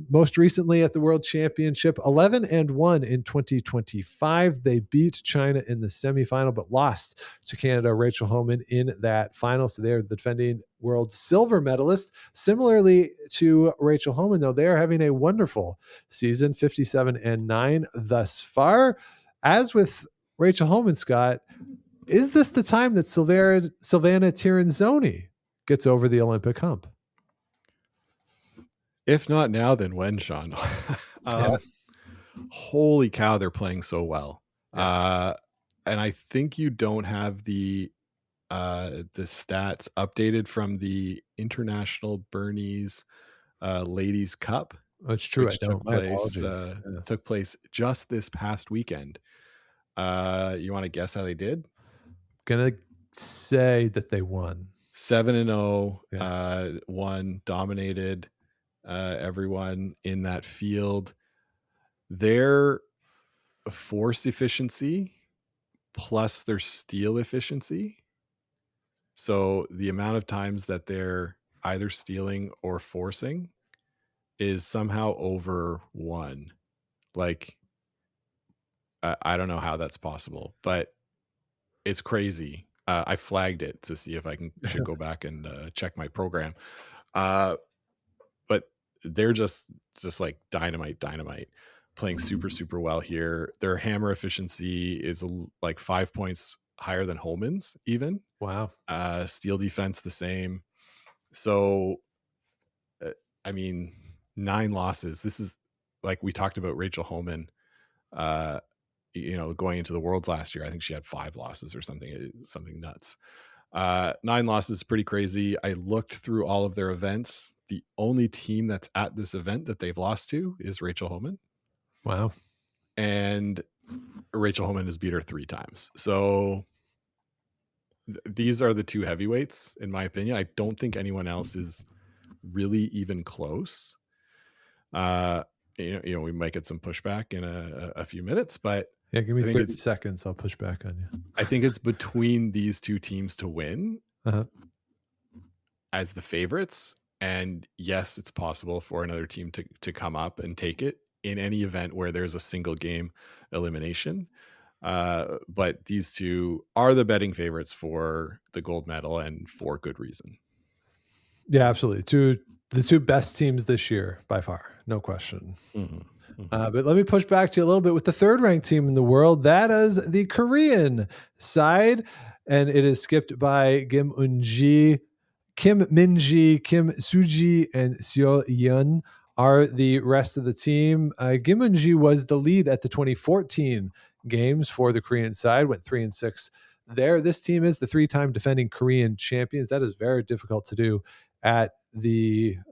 Most recently at the World Championship, 11-1 in 2025. They beat China in the semifinal, but lost to Canada, Rachel Homan, in that final. So they're the defending world silver medalist. Similarly to Rachel Homan, though, they're having a wonderful season, 57-9 thus far. As with Rachel Homan, Scott, is this the time that Silvana Tirinzoni gets over the Olympic hump? If not now, then when, Sean? Holy cow, they're playing so well. And I think you don't have the stats updated from the International Burnies Ladies Cup. That's true. Which took place just this past weekend. You want to guess how they did? Gonna say that they won 7-0. Won, dominated everyone in that field. Their force efficiency plus their steal efficiency, so the amount of times that they're either stealing or forcing, is somehow over 1. Like I don't know how that's possible, but it's crazy. I flagged it to see if I should go back and check my program. But they're just like dynamite, playing super well here. Their hammer efficiency is like 5 points higher than Holman's even. Wow. Steal defense the same. So, I mean, 9 losses. This is like we talked about Rachel Homan, going into the Worlds last year. I think she had 5 losses or something nuts. 9 losses is pretty crazy. I looked through all of their events. The only team that's at this event that they've lost to is Rachel Homan. Wow. And Rachel Homan has beat her 3 times. So these are the 2 heavyweights, in my opinion. I don't think anyone else is really even close. We might get some pushback in a few minutes, but yeah, give me 30 seconds. I'll push back on you. I think it's between these 2 teams to win as the favorites. And yes, it's possible for another team to come up and take it in any event where there's a single game elimination. But these 2 are the betting favorites for the gold medal, and for good reason. Yeah, absolutely. The 2 best teams this year by far, no question. But let me push back to you a little bit with the 3rd ranked team in the world. That is the Korean side, and it is skipped by Kim Minji, Kim Suji, and Seo Yeon are the rest of the team. Kim Minji was the lead at the 2014 games for the Korean side, went 3-6 there. This team is the 3-time defending Korean champions. That is very difficult to do at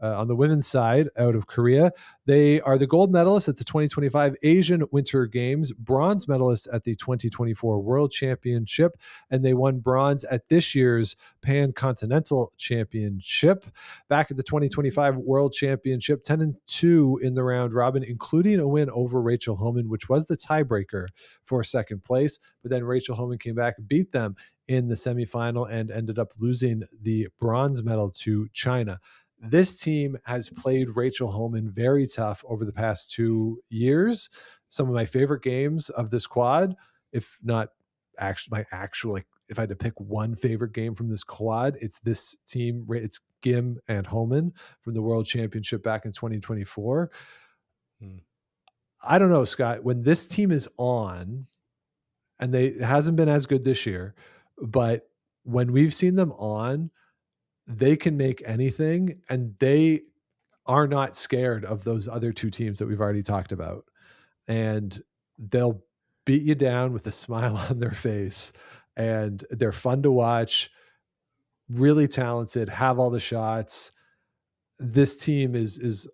on the women's side out of Korea. They are the gold medalists at the 2025 Asian Winter Games, bronze medalists at the 2024 World Championship, and they won bronze at this year's Pan-Continental Championship. Back at the 2025 World Championship, 10-2 in the round robin, including a win over Rachel Homan, which was the tiebreaker for second place. But then Rachel Homan came back and beat them in the semifinal and ended up losing the bronze medal to China. This team has played Rachel Homan very tough over the past 2 years. Some of my favorite games of this quad, if not actually if I had to pick one favorite game from this quad, it's this team. It's Kim and Homan from the World Championship back in 2024. I don't know, Scott, when this team is on, and it hasn't been as good this year, but when we've seen them on, they can make anything, and they are not scared of those other two teams that we've already talked about. And they'll beat you down with a smile on their face, and they're fun to watch, really talented, have all the shots. This team is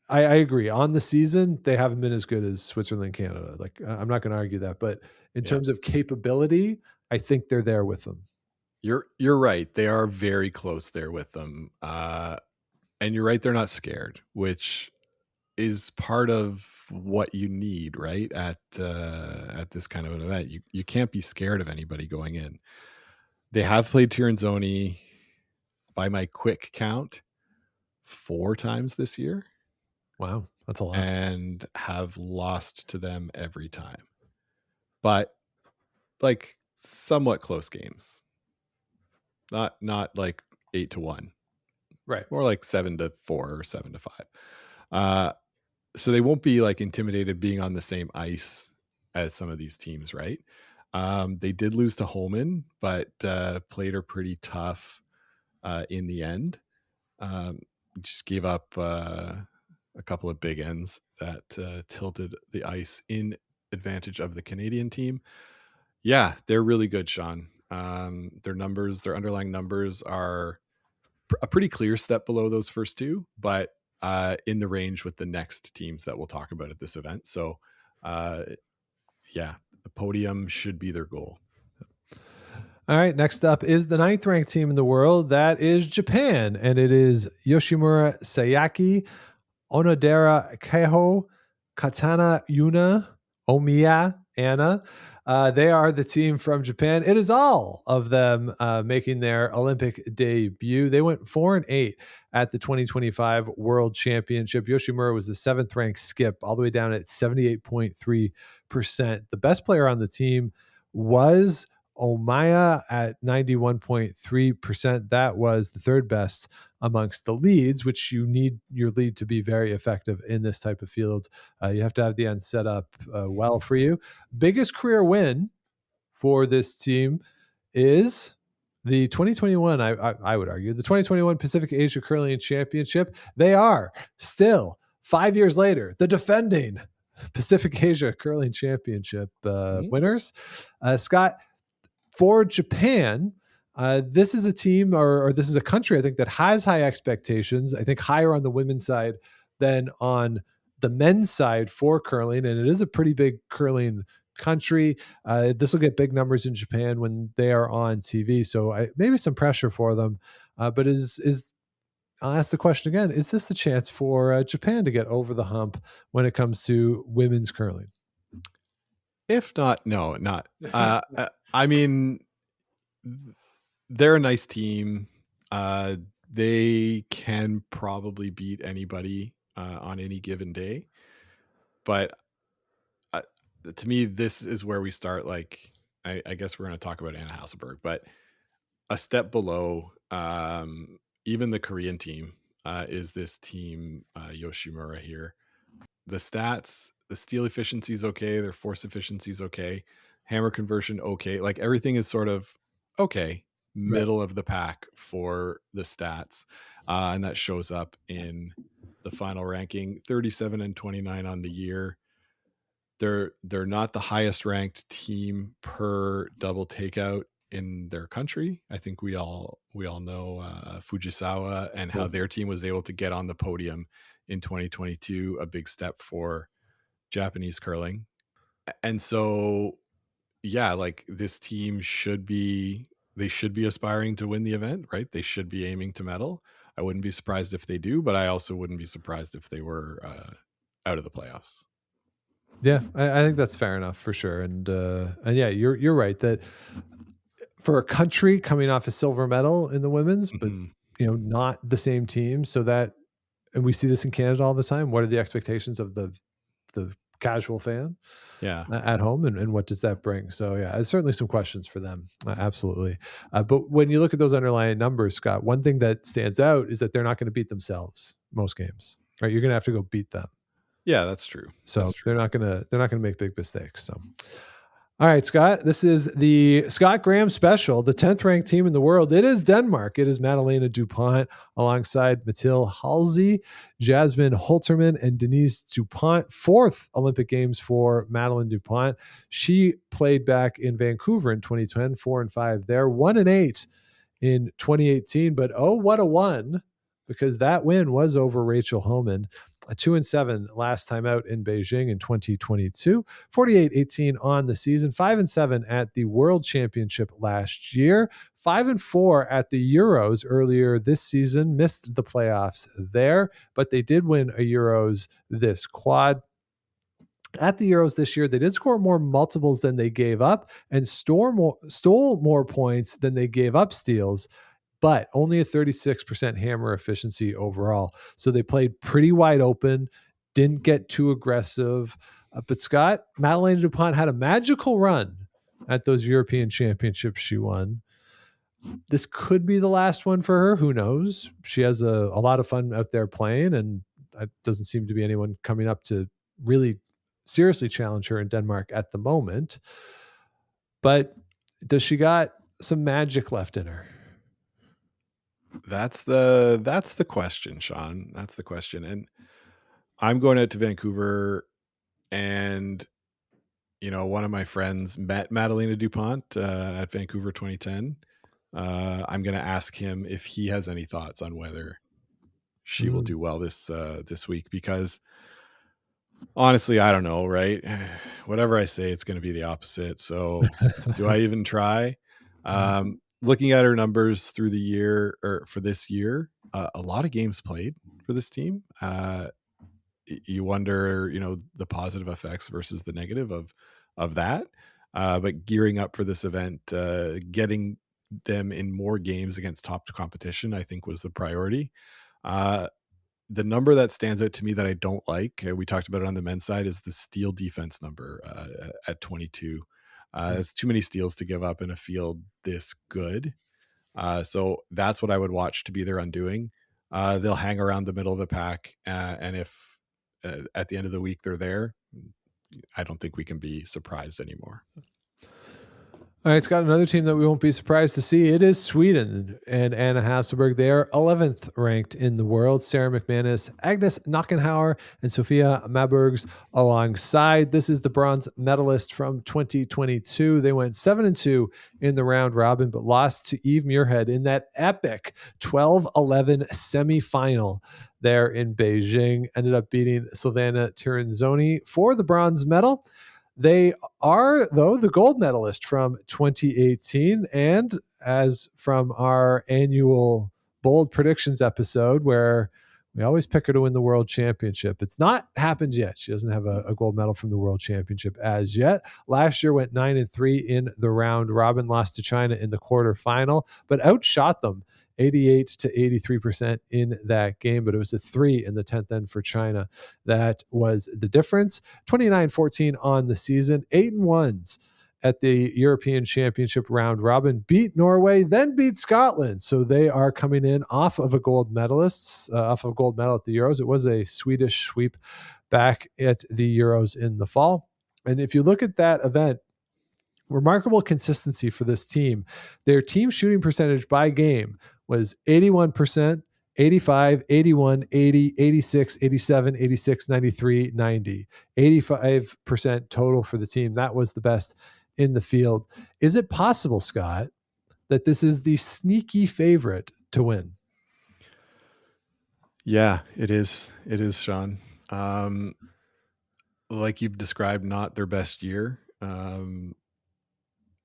I agree. On the season, they haven't been as good as Switzerland, Canada. Like, I'm not going to argue that, but in terms of capability, I think they're there with them. You're right. They are very close there with them. And you're right, they're not scared, which is part of what you need, right? At this kind of an event. You can't be scared of anybody going in. They have played Tirinzoni, by my quick count, 4 times this year. Wow, that's a lot. And have lost to them every time. But like somewhat close games. Not like 8-1. Right. More like 7-4 or 7-5. So they won't be like intimidated being on the same ice as some of these teams, right? They did lose to Holman, but played her pretty tough in the end. Just gave up a couple of big ends that tilted the ice in advantage of the Canadian team. Yeah, they're really good, Sean. Their underlying numbers are a pretty clear step below those first two, but in the range with the next teams that we'll talk about at this event. So, yeah, the podium should be their goal. All right, next up is the 9th ranked team in the world. That is Japan, and it is Yoshimura Sayaki, Onodera Keiho, Katana Yuna, Omiya Anna. They are the team from Japan. It is all of them making their Olympic debut. They went 4-8 at the 2025 World Championship. Yoshimura was the 7th ranked skip, all the way down at 78.3%. The best player on the team was Omaya at 91.3%. That was the 3rd best amongst the leads, which you need your lead to be very effective in this type of field. You have to have the end set up well for you. Biggest career win for this team is the 2021, I would argue, the 2021 Pacific Asia Curling Championship. They are still, 5 years later, the defending Pacific Asia Curling Championship winners. Scott, for Japan, this is a team or this is a country, I think, that has high expectations. I think higher on the women's side than on the men's side for curling. And it is a pretty big curling country. This will get big numbers in Japan when they are on TV. So maybe some pressure for them. But I'll ask the question again, is this the chance for Japan to get over the hump when it comes to women's curling? If not, no, not. I mean, they're a nice team. They can probably beat anybody on any given day. But to me, this is where we start. Like, I guess we're going to talk about Anna Hasselberg, but a step below even the Korean team is this team, Yoshimura here. The stats, the steal efficiency is okay. Their force efficiency is okay. Hammer conversion, okay. Like everything is sort of okay, middle of the pack for the stats. And that shows up in the final ranking, 37 and 29 on the year. They're not the highest ranked team per double takeout in their country. I think we all know Fujisawa and how their team was able to get on the podium in 2022, a big step for Japanese curling. And so, yeah, like this team should be aspiring to win the event, right? They should be aiming to medal. I wouldn't be surprised if they do, but I also wouldn't be surprised if they were out of the playoffs. Yeah, I think that's fair enough for sure. And yeah, you're right that for a country coming off a silver medal in the women's, but not the same team. So that, and we see this in Canada all the time. What are the expectations of the casual fan at home, and what does that bring? So yeah, there's certainly some questions for them. Absolutely. But when you look at those underlying numbers, Scott, one thing that stands out is that they're not going to beat themselves most games, right? You're going to have to go beat them. Yeah, that's true. So they're not going to make big mistakes. So, All right, Scott, this is the Scott Graham special, the 10th ranked team in the world. It is Denmark. It is Madalena Dupont alongside Mathilde Halsey, Jasmine Holterman, and Denise Dupont. Fourth Olympic Games for Madeleine Dupont. She played back in Vancouver in 2010, 4-5 there, 1-8 in 2018. But oh, what a one, because that win was over Rachel Homan. A 2-7 last time out in Beijing in 2022, 48-18 on the season, 5-7 at the World Championship last year, 5-4 at the Euros earlier this season, missed the playoffs there, but they did win a Euros this quad. At the Euros this year, they did score more multiples than they gave up and stole more points than they gave up steals, but only a 36% hammer efficiency overall. So they played pretty wide open, didn't get too aggressive. But Scott, Madeleine Dupont had a magical run at those European Championships she won. This could be the last one for her. Who knows? She has a lot of fun out there playing, and it doesn't seem to be anyone coming up to really seriously challenge her in Denmark at the moment. But does she got some magic left in her? That's the question, Sean. That's the question. And I'm going out to Vancouver, and one of my friends met Madalena Dupont at Vancouver 2010. I'm going to ask him if he has any thoughts on whether she will do well this week, because honestly, I don't know, right? Whatever I say, it's going to be the opposite. So do I even try? Looking at her numbers through the year, or for this year, a lot of games played for this team. You wonder, the positive effects versus the negative of that. But gearing up for this event, getting them in more games against top competition, I think was the priority. The number that stands out to me that I don't like, we talked about it on the men's side, is the steal defense number at 22. It's too many steals to give up in a field this good. So that's what I would watch to be their undoing. They'll hang around the middle of the pack. And if at the end of the week they're there, I don't think we can be surprised anymore. All right, it's got another team that we won't be surprised to see. It is Sweden and Anna Hasselberg. They are 11th ranked in the world. Sarah McManus, Agnes Knockenhauer, and Sophia Mabergs alongside. This is the bronze medalist from 2022. They went 7-2 in the round robin, but lost to Eve Muirhead in that epic 12-11 semifinal there in Beijing. Ended up beating Silvana Tirinzoni for the bronze medal. They are, though, the gold medalist from 2018. And as from our annual bold predictions episode, where we always pick her to win the world championship, it's not happened yet. She doesn't have a gold medal from the world championship as yet. Last year went 9-3 in the round robin, lost to China in the quarterfinal, but outshot them 88 to 83% in that game, but it was a 3 in the 10th end for China. That was the difference. 29-14 on the season, 8-1s at the European Championship round robin, beat Norway, then beat Scotland. So they are coming in off of a gold medal at the Euros. It was a Swedish sweep back at the Euros in the fall. And if you look at that event, remarkable consistency for this team. Their team shooting percentage by game was 81%, 85, 81, 80, 86, 87, 86, 93, 90. 85% total for the team. That was the best in the field. Is it possible, Scott, that this is the sneaky favorite to win? Yeah, it is. It is, Sean. Like you've described, not their best year.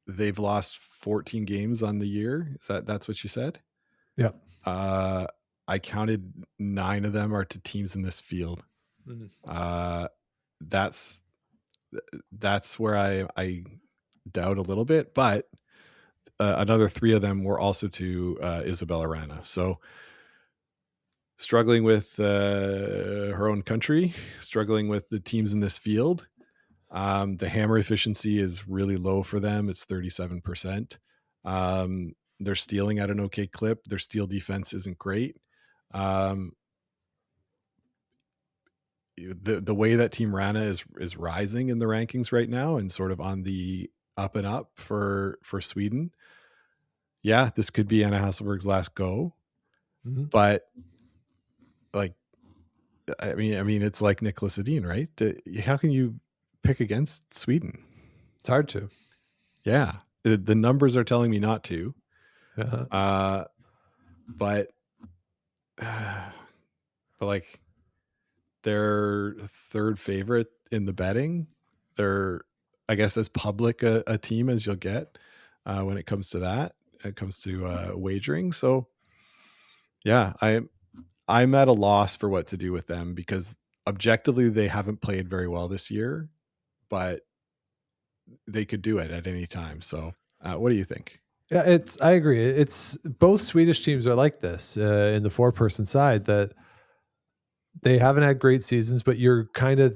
They've lost 14 games on the year. That's what you said? Yep. I counted 9 of them are to teams in this field. Mm-hmm. That's where I doubt a little bit, but another 3 of them were also to Isabella Rana. So struggling with her own country, struggling with the teams in this field. The hammer efficiency is really low for them. It's 37%. They're stealing at an okay clip. Their steal defense isn't great. The way that Team Rana is rising in the rankings right now, and sort of on the up and up for Sweden. Yeah, this could be Anna Hasselberg's last go, but like, I mean, it's like Nicholas Edin, right? How can you pick against Sweden? It's hard to. Yeah, the numbers are telling me not to. But like, they're third favorite in the betting. They're, I guess, as public a team as you'll get when it comes to that. It comes to wagering. So yeah, I'm at a loss for what to do with them, because objectively they haven't played very well this year, but they could do it at any time. So what do you think? Yeah, I agree. It's both Swedish teams are like this in the 4-person side, that they haven't had great seasons, but you're kind of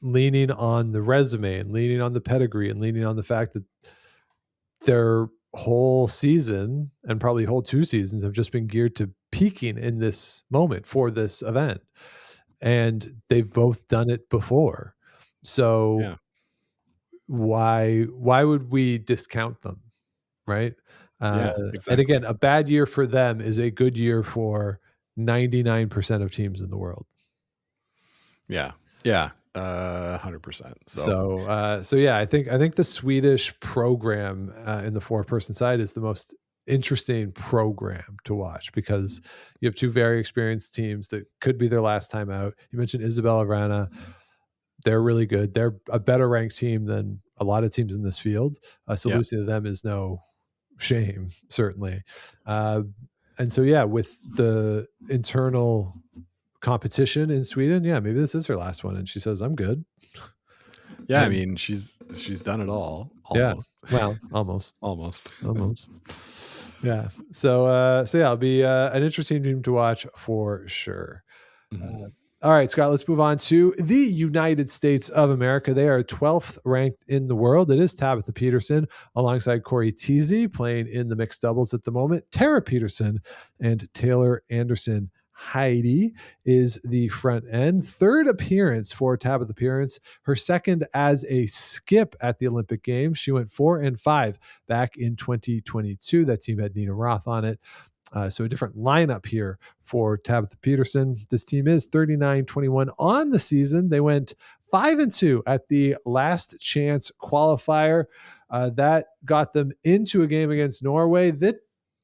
leaning on the resume and leaning on the pedigree and leaning on the fact that their whole season and probably whole 2 seasons have just been geared to peaking in this moment for this event. And they've both done it before. So why would we discount them? Right. Exactly. And again, a bad year for them is a good year for 99% of teams in the world. Yeah. 100%. So yeah, I think the Swedish program in the 4-person side is the most interesting program to watch, because you have 2 very experienced teams that could be their last time out. You mentioned Isabella Rana. They're really good. They're a better ranked team than a lot of teams in this field. So losing to them is no shame, certainly. And so, yeah, with the internal competition in Sweden, maybe this is her last one. And she says, I'm good. Yeah, I mean, she's done it all. Almost. Yeah. Well, almost. Almost. Yeah. So yeah, it'll be an interesting team to watch for sure. All right, Scott, let's move on to the United States of America. They are 12th ranked in the world. It is Tabitha Peterson alongside Corey Teasy playing in the mixed doubles at the moment. Tara Peterson and Taylor Anderson Heidi is the front end. 3rd appearance for Tabitha Peterson, her 2nd as a skip at the Olympic Games. She went 4-5 back in 2022. That team had Nina Roth on it. So a different lineup here for Tabitha Peterson. This team is 39-21 on the season. They went 5-2 at the last chance qualifier. That got them into a game against Norway,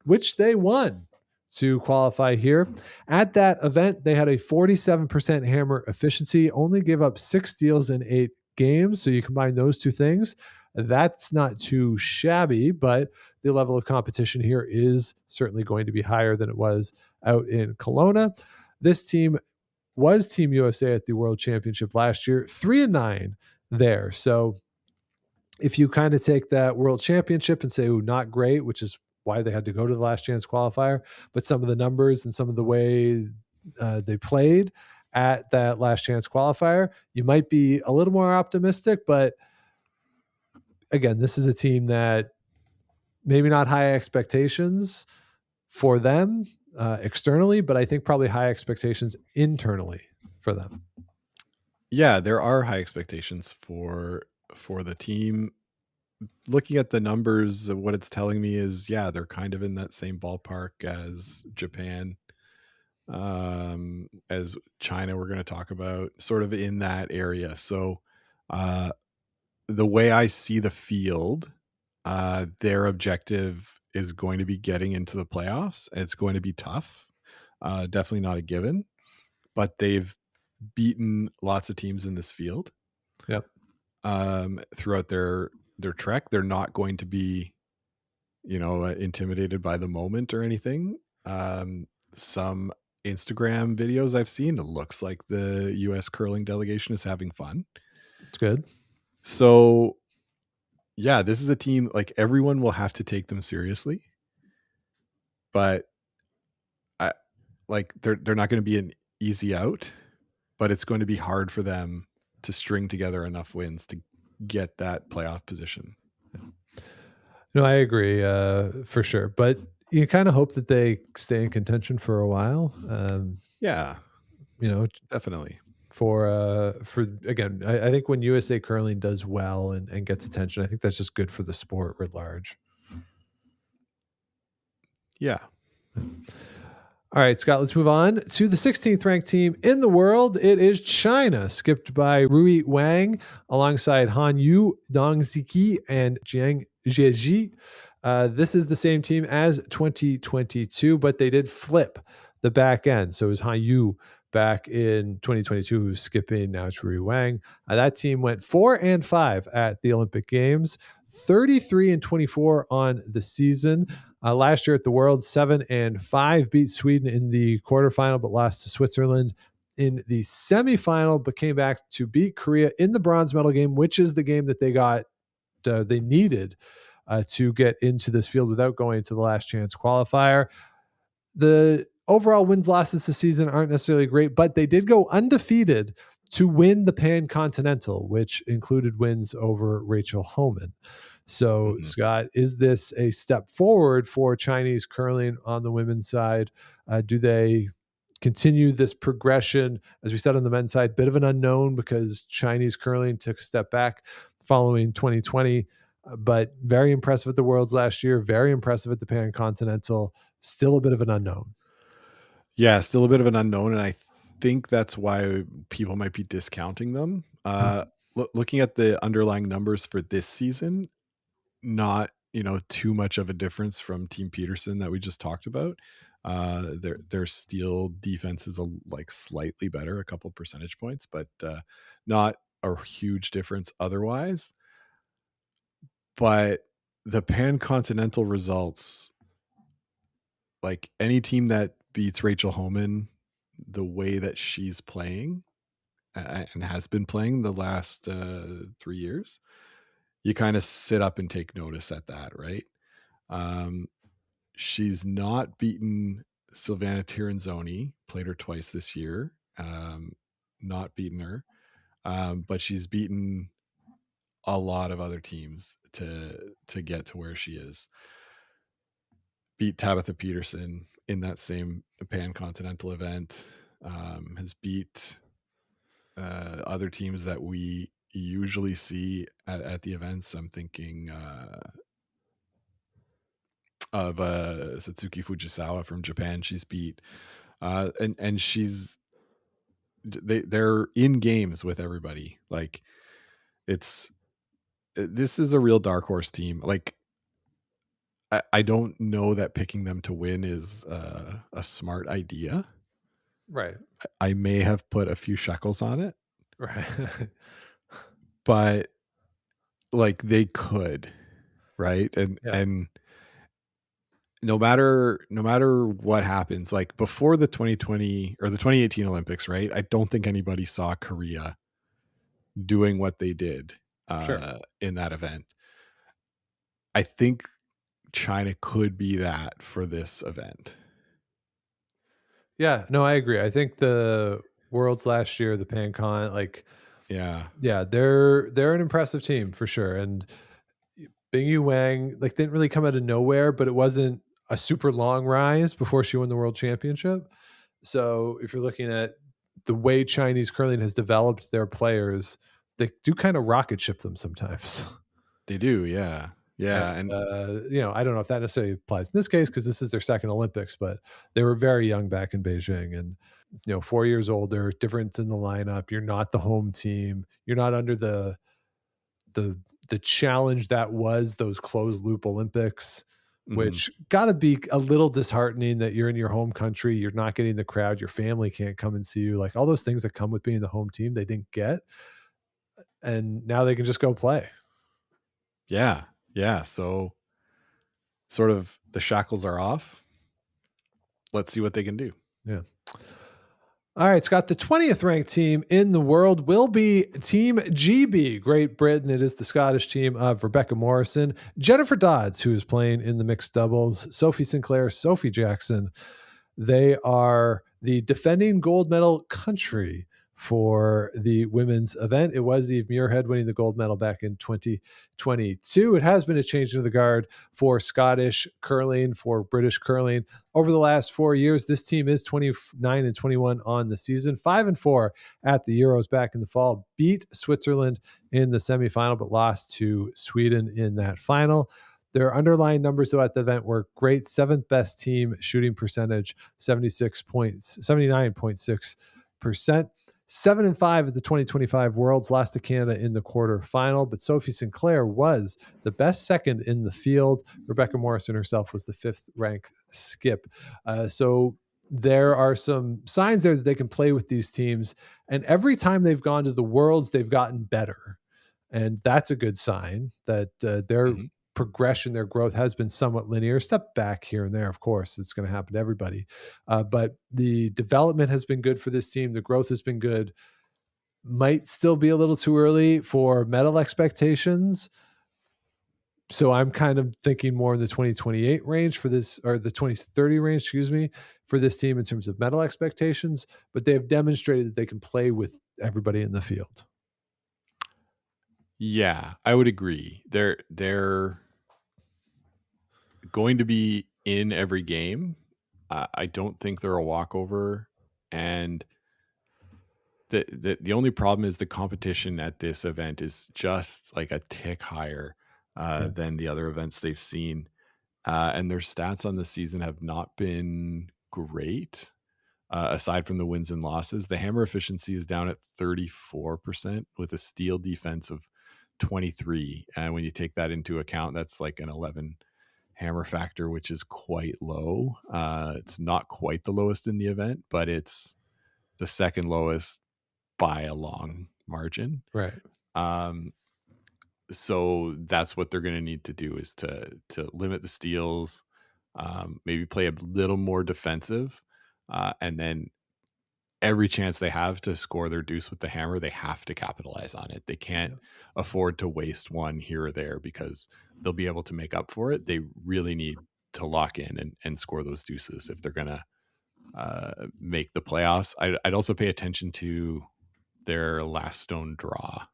which they won to qualify here. At that event, they had a 47% hammer efficiency, only gave up 6 steals in 8 games. So you combine those 2 things, that's not too shabby, but the level of competition here is certainly going to be higher than it was out in Kelowna. This team was Team USA at the World Championship last year, 3-9 there. So if you kind of take that World Championship and say, not great, which is why they had to go to the last chance qualifier, but some of the numbers and some of the way they played at that last chance qualifier, you might be a little more optimistic. But again, this is a team that maybe not high expectations for them externally, but I think probably high expectations internally for them. Yeah, there are high expectations for the team. Looking at the numbers, what it's telling me is, they're kind of in that same ballpark as Japan, as China, we're going to talk about, sort of in that area. So the way I see the field, their objective is going to be getting into the playoffs. It's going to be tough. Definitely not a given, but they've beaten lots of teams in this field. Yep. Throughout their trek. They're not going to be, intimidated by the moment or anything. Some Instagram videos I've seen, it looks like the U.S. curling delegation is having fun. It's good. So yeah, this is a team, like, everyone will have to take them seriously, but they're not going to be an easy out, but it's going to be hard for them to string together enough wins to get that playoff position. No, I agree for sure, but you kind of hope that they stay in contention for a while. Yeah, definitely. for again, I think when USA curling does well and gets attention, I think that's just good for the sport writ large. Yeah. All right, Scott, let's move on to the 16th ranked team in the world. It is China, skipped by Rui Wang alongside Han Yu, Dong Ziki, and Jiang Jieji. This is the same team as 2022, but they did flip the back end. So it was Han Yu back in 2022 who's skipping. Now it's Rui Wang. That team went 4-5 at the Olympic Games, 33-24 on the season. Last year at the World, 7-5, beat Sweden in the quarterfinal, but lost to Switzerland in the semifinal, but came back to beat Korea in the bronze medal game, which is the game that they needed to get into this field without going to the last chance qualifier. The overall wins losses this season aren't necessarily great, but they did go undefeated to win the Pan Continental, which included wins over Rachel Homan. So, Scott, is this a step forward for Chinese curling on the women's side? Do they continue this progression? As we said on the men's side, bit of an unknown because Chinese curling took a step back following 2020, but very impressive at the Worlds last year, very impressive at the Pan Continental, still a bit of an unknown. Yeah, still a bit of an unknown, and I think that's why people might be discounting them. Looking at the underlying numbers for this season, not too much of a difference from Team Peterson that we just talked about. Their steel defense is like slightly better, a couple percentage points, but not a huge difference otherwise. But the Pan Continental results, like any team that beats Rachel Homan the way that she's playing and has been playing the last 3 years, you kind of sit up and take notice at that, right? She's not beaten Silvana Tiranzoni, played her twice this year, not beaten her, but she's beaten a lot of other teams to get to where she is. Beat Tabitha Peterson in that same Pan Continental event, has beat other teams that we usually see at the events. I'm thinking of Satsuki Fujisawa from Japan. She's beat, and they're in games with everybody. Like this is a real dark horse team. Like I don't know that picking them to win is a smart idea. Right. I may have put a few shekels on it. Right. But like they could, right? And no matter what happens, like before the 2020 or the 2018 Olympics, right? I don't think anybody saw Korea doing what they did in that event. I think China could be that for this event. Yeah, no, I agree. I think the Worlds last year, the PanCon, they're an impressive team for sure. And Bingyu Wang, like, didn't really come out of nowhere, but it wasn't a super long rise before she won the world championship. So if you're looking at the way Chinese curling has developed their players, they do kind of rocket ship them sometimes. They do, yeah. Yeah. And I don't know if that necessarily applies in this case because this is their second Olympics, but they were very young back in Beijing and, 4 years older, difference in the lineup. You're not the home team. You're not under the challenge that was those closed loop Olympics, which got to be a little disheartening that you're in your home country. You're not getting the crowd. Your family can't come and see you. Like all those things that come with being the home team, they didn't get. And now they can just go play. Yeah. Yeah. So sort of the shackles are off. Let's see what they can do. Yeah. All right, Scott, the 20th ranked team in the world will be Team GB, Great Britain. It is the Scottish team of Rebecca Morrison, Jennifer Dodds, who is playing in the mixed doubles, Sophie Sinclair, Sophie Jackson. They are the defending gold medal country for the women's event. It was Eve Muirhead winning the gold medal back in 2022. It has been a change into the guard for Scottish curling, for British curling. Over the last 4 years, this team is 29-21 on the season, 5-4 at the Euros back in the fall, beat Switzerland in the semifinal, but lost to Sweden in that final. Their underlying numbers, though, at the event were great. 7th best team shooting percentage, 79.6%. 7-5 at the 2025 Worlds, lost to Canada in the quarterfinal, but Sophie Sinclair was the best second in the field. Rebecca Morrison herself was the 5th ranked skip. So there are some signs there that they can play with these teams, and every time they've gone to the Worlds, they've gotten better, and that's a good sign that their progression, their growth has been somewhat linear. Step back here and there, of course, it's going to happen to everybody. But the development has been good for this team. The growth has been good. Might still be a little too early for medal expectations. So I'm kind of thinking more in the 2028 range for this, or the 2030 range, for this team in terms of medal expectations. But they have demonstrated that they can play with everybody in the field. Yeah, I would agree. They're going to be in every game. I don't think they're a walkover, and the only problem is the competition at this event is just like a tick higher than the other events they've seen, and their stats on the season have not been great. Aside from the wins and losses, the hammer efficiency is down at 34% with a steal defense of 23, and when you take that into account, that's like an 11 hammer factor, which is quite low. It's not quite the lowest in the event, but it's the second lowest by a long margin. Right. So that's what they're going to need to do, is to limit the steals, maybe play a little more defensive, and then every chance they have to score their deuce with the hammer, they have to capitalize on it. They can't afford to waste one here or there, because they'll be able to make up for it. They really need to lock in and score those deuces if they're going to make the playoffs. I'd also pay attention to their last stone draw.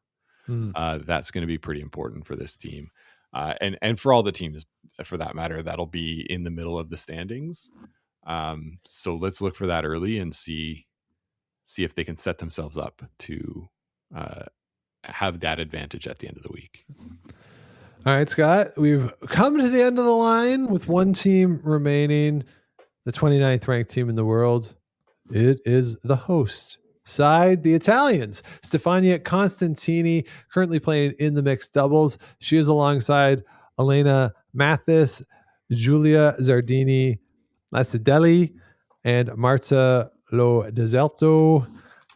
That's going to be pretty important for this team. And for all the teams, for that matter, that'll be in the middle of the standings. So let's look for that early and see if they can set themselves up to have that advantage at the end of the week. All right, Scott, we've come to the end of the line with one team remaining, the 29th ranked team in the world. It is the host side, the Italians. Stefania Constantini, currently playing in the mixed doubles. She is alongside Elena Mathis, Giulia Zardini Lacidelli, and Marta Lo Deserto.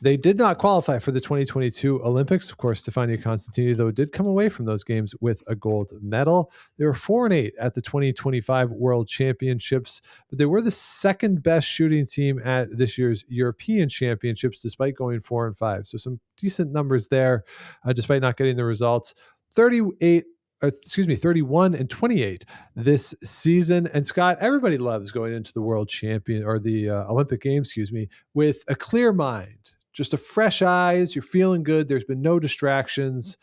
They did not qualify for the 2022 Olympics. Of course, Stefania Constantini, though, did come away from those games with a gold medal. They were 4-8 at the 2025 World Championships, but they were the second best shooting team at this year's European Championships, despite going 4-5. So some decent numbers there, despite not getting the results. 31-28 this season. And Scott, everybody loves going into the World Champion or the Olympic Games, with a clear mind, just a fresh eyes. You're feeling good. There's been no distractions.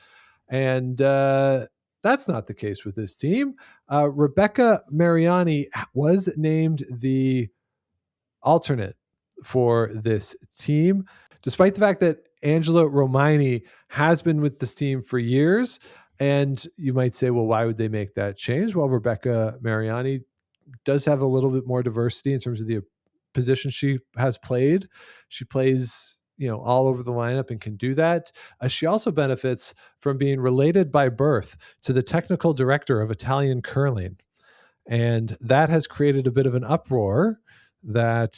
And that's not the case with this team. Rebecca Mariani was named the alternate for this team, despite the fact that Angela Romani has been with this team for years. And you might say, well, why would they make that change? Well, Rebecca Mariani does have a little bit more diversity in terms of the position she has played. She plays, all over the lineup and can do that. She also benefits from being related by birth to the technical director of Italian curling. And that has created a bit of an uproar that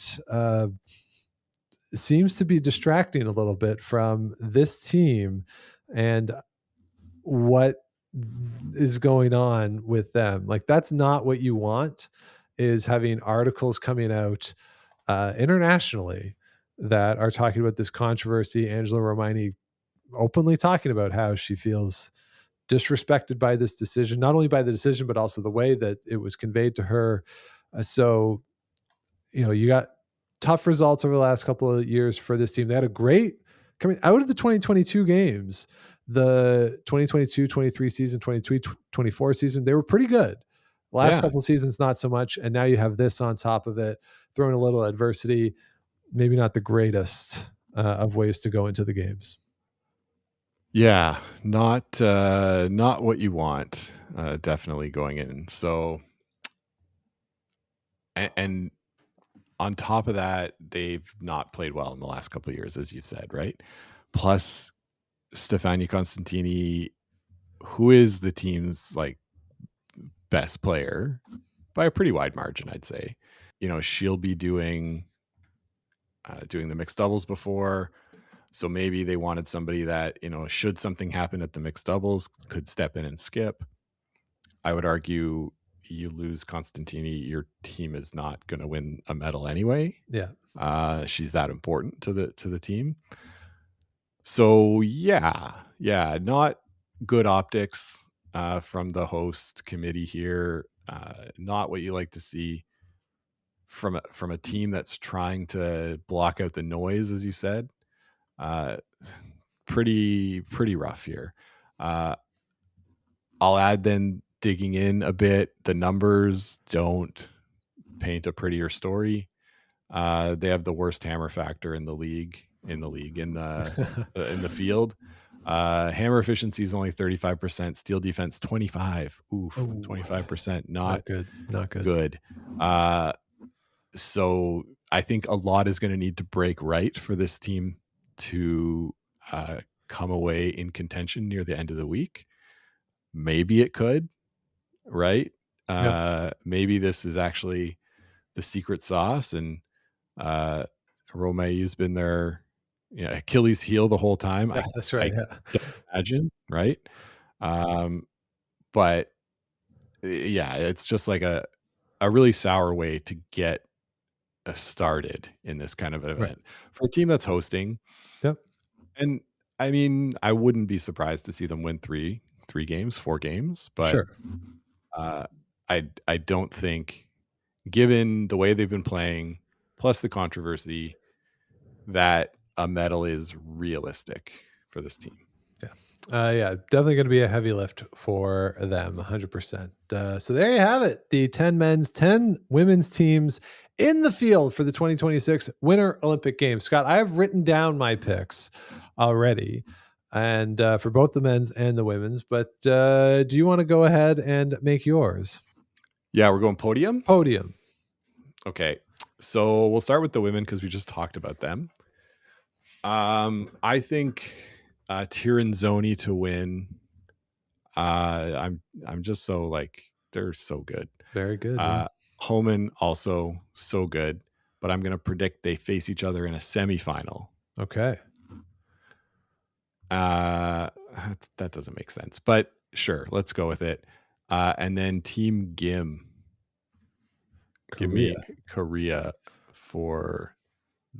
seems to be distracting a little bit from this team and what is going on with them. Like, that's not what you want, is having articles coming out internationally that are talking about this controversy. Angela Romani openly talking about how she feels disrespected by this decision, not only by the decision, but also the way that it was conveyed to her. So, you got tough results over the last couple of years for this team. They had a great coming out of the 2022 games, the 2022-23 season, 23-24 season, they were pretty good. Last couple of seasons, not so much. And now you have this on top of it, throwing a little adversity, maybe not the greatest of ways to go into the games. Yeah, not what you want, definitely going in. So, and on top of that, they've not played well in the last couple of years, as you've said, right? Plus, Stefania Constantini, who is the team's like best player by a pretty wide margin, I'd say. She'll be doing the mixed doubles before. So maybe they wanted somebody that, should something happen at the mixed doubles, could step in and skip. I would argue you lose Constantini, your team is not going to win a medal anyway. Yeah. She's that important to the team. So yeah, not good optics from the host committee here. Not what you like to see from a team that's trying to block out the noise, as you said. Pretty rough here. I'll add then, digging in a bit, the numbers don't paint a prettier story. They have the worst hammer factor in the field. Hammer efficiency is only 35%, steel defense 25. Oof, 25%. Not good. So I think a lot is going to need to break right for this team to come away in contention near the end of the week. Maybe it could, right? Maybe this is actually the secret sauce, and Romei's been their Achilles heel the whole time. Yeah, that's right. I don't imagine, right? But yeah, it's just like a really sour way to get started in this kind of an event for a team that's hosting. Yep. And I mean, I wouldn't be surprised to see them win 4 games, but sure. I don't think, given the way they've been playing, plus the controversy, that a medal is realistic for this team. Yeah, definitely going to be a heavy lift for them, 100%. So there you have it. The 10 men's, 10 women's teams in the field for the 2026 Winter Olympic Games. Scott, I have written down my picks already, and for both the men's and the women's. But do you want to go ahead and make yours? Yeah, we're going podium. Okay, so we'll start with the women because we just talked about them. I think Tirinzoni to win. I'm just so they're so good. Very good. Homan also so good, but I'm going to predict they face each other in a semifinal. Okay. That doesn't make sense, but sure, let's go with it. And then Team Gim. Give me Korea for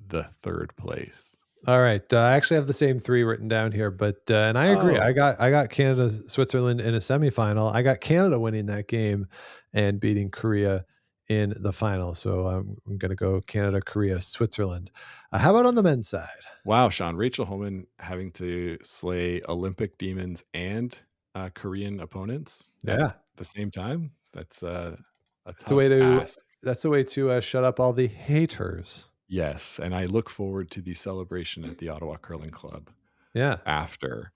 the third place. All right. I actually have the same 3 written down here, but and I agree. I got Canada, Switzerland in a semifinal. I got Canada winning that game and beating Korea in the final. So I'm going to go Canada, Korea, Switzerland. How about on the men's side? Wow, Sean, Rachel Homan having to slay Olympic demons and Korean opponents at the same time. That's a way to shut up all the haters. Yes, and I look forward to the celebration at the Ottawa Curling Club. Yeah. After.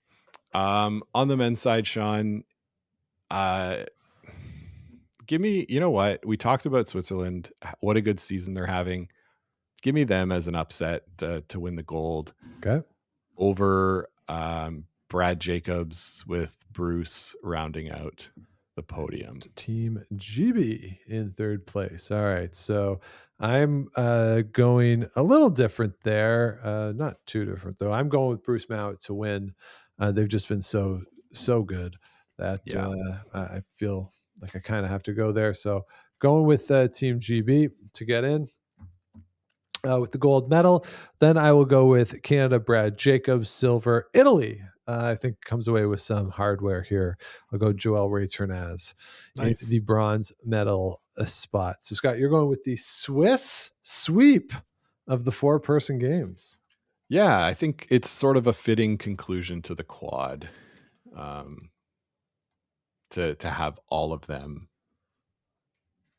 On the men's side, Sean, give me, you know what? We talked about Switzerland. What a good season they're having. Give me them as an upset to win the gold. Okay. Over Brad Jacobs with Bruce rounding out the podium. Team GB in third place. All right. So I'm going a little different there. Not too different, though. I'm going with Bruce Mount to win. They've just been so good that I feel like I kind of have to go there. So going with Team GB to get in with the gold medal. Then I will go with Canada, Brad Jacobs, silver. Italy, I think, comes away with some hardware here. I'll go Joelle Reiternaz in the bronze medal spot. So, Scott, you're going with the Swiss sweep of the 4-person games. Yeah, I think it's sort of a fitting conclusion to the quad, to have all of them.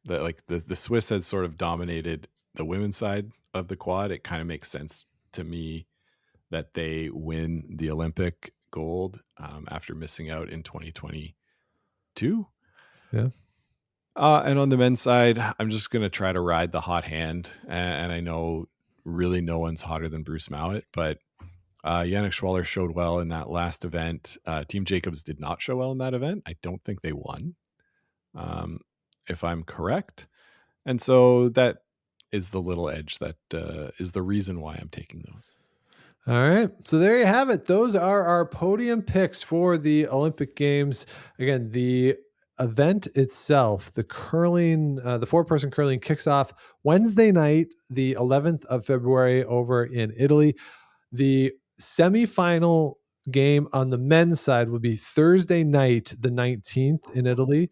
That like the Swiss had sort of dominated the women's side of the quad. It kind of makes sense to me that they win the Olympic gold after missing out in 2022. Yeah. And on the men's side, I'm just going to try to ride the hot hand. And I know really no one's hotter than Bruce Mowat, but Yannick Schwaller showed well in that last event. Team Jacobs did not show well in that event. I don't think they won, if I'm correct. And so that is the little edge that is the reason why I'm taking those. All right. So there you have it. Those are our podium picks for the Olympic Games. Again, the event itself, the curling, the 4-person curling kicks off Wednesday night, the 11th of February over in Italy. The semifinal game on the men's side will be Thursday night, the 19th in Italy.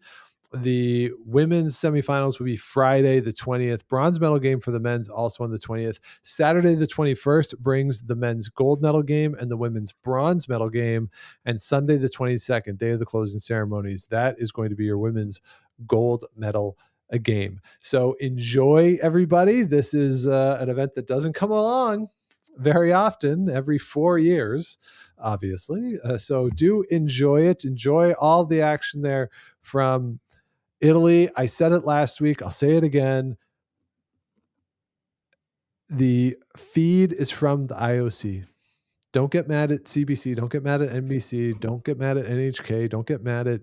The women's semifinals will be Friday, the 20th. Bronze medal game for the men's also on the 20th. Saturday, the 21st brings the men's gold medal game and the women's bronze medal game. And Sunday, the 22nd, day of the closing ceremonies, that is going to be your women's gold medal game. So enjoy, everybody. This is an event that doesn't come along very often, every 4 years, obviously. So do enjoy it. Enjoy all the action there from Italy. I said it last week. I'll say it again. The feed is from the IOC. Don't get mad at CBC. Don't get mad at NBC. Don't get mad at NHK. Don't get mad at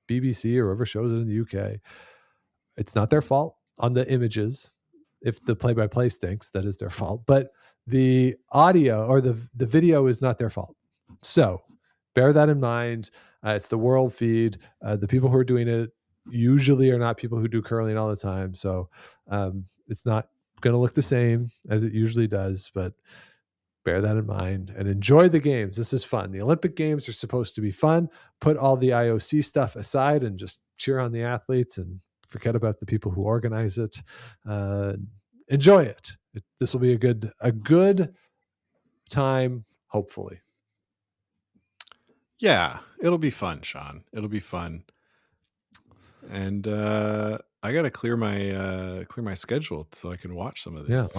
BBC or whoever shows it in the UK. It's not their fault on the images. If the play-by-play stinks, that is their fault. But the audio or the video is not their fault. So bear that in mind. It's the world feed. The people who are doing it usually are not people who do curling all the time. So it's not going to look the same as it usually does, but bear that in mind and enjoy the games. This is fun. The Olympic Games are supposed to be fun. Put all the IOC stuff aside and just cheer on the athletes and forget about the people who organize it. Enjoy it. This will be a good time, hopefully. Yeah, it'll be fun, Sean. It'll be fun. And I got to clear my schedule so I can watch some of this. Yeah, a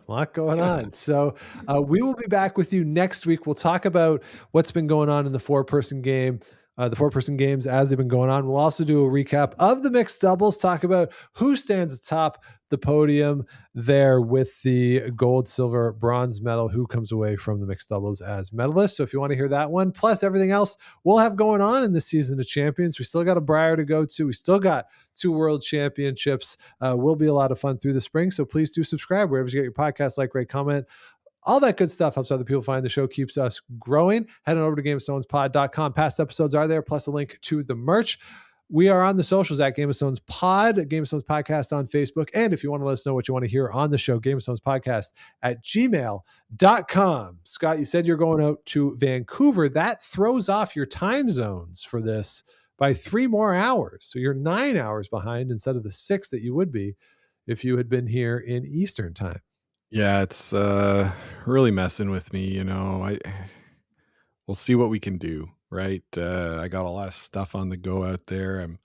lot going on. So we will be back with you next week. We'll talk about what's been going on in the 4-person game, the 4-person games as they've been going on. We'll also do a recap of the mixed doubles, talk about who stands atop the podium there with the gold, silver, bronze medal, who comes away from the mixed doubles as medalists. So if you want to hear that one, plus everything else we'll have going on in this season of champions, we still got a Briar to go to. We still got 2 world championships. Will be a lot of fun through the spring. So please do subscribe wherever you get your podcast, like, rate, comment. All that good stuff helps other people find the show, keeps us growing. Head on over to GameOfThronesPod.com. Past episodes are there, plus a link to the merch. We are on the socials at Game of Stones Pod, Game of Stones Podcast on Facebook. And if you want to let us know what you want to hear on the show, Game of Stones Podcast at gmail.com. Scott, you said you're going out to Vancouver. That throws off your time zones for this by 3 more hours. So you're 9 hours behind instead of the 6 that you would be if you had been here in Eastern time. Yeah, it's really messing with me. You know, we'll see what we can do. Right. I got a lot of stuff on the go out there. I'm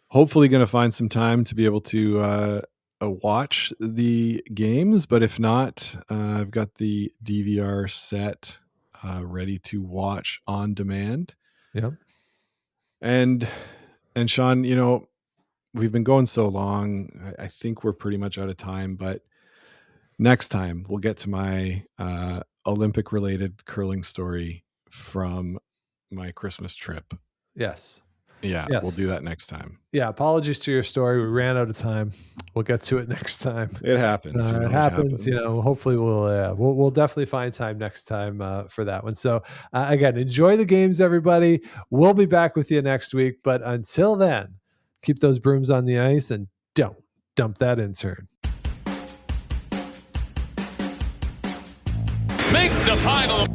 hopefully going to find some time to be able to watch the games. But if not, I've got the DVR set ready to watch on demand. Yep. And Sean, you know, we've been going so long. I think we're pretty much out of time. But next time we'll get to my Olympic related curling story from my Christmas trip. Yes. Yeah. Yes. We'll do that next time. Yeah. Apologies to your story. We ran out of time. We'll get to it next time. It happens. It happens. You know, hopefully we'll definitely find time next time for that one. So again, enjoy the games, everybody. We'll be back with you next week. But until then, keep those brooms on the ice and don't dump that intern. Make the final.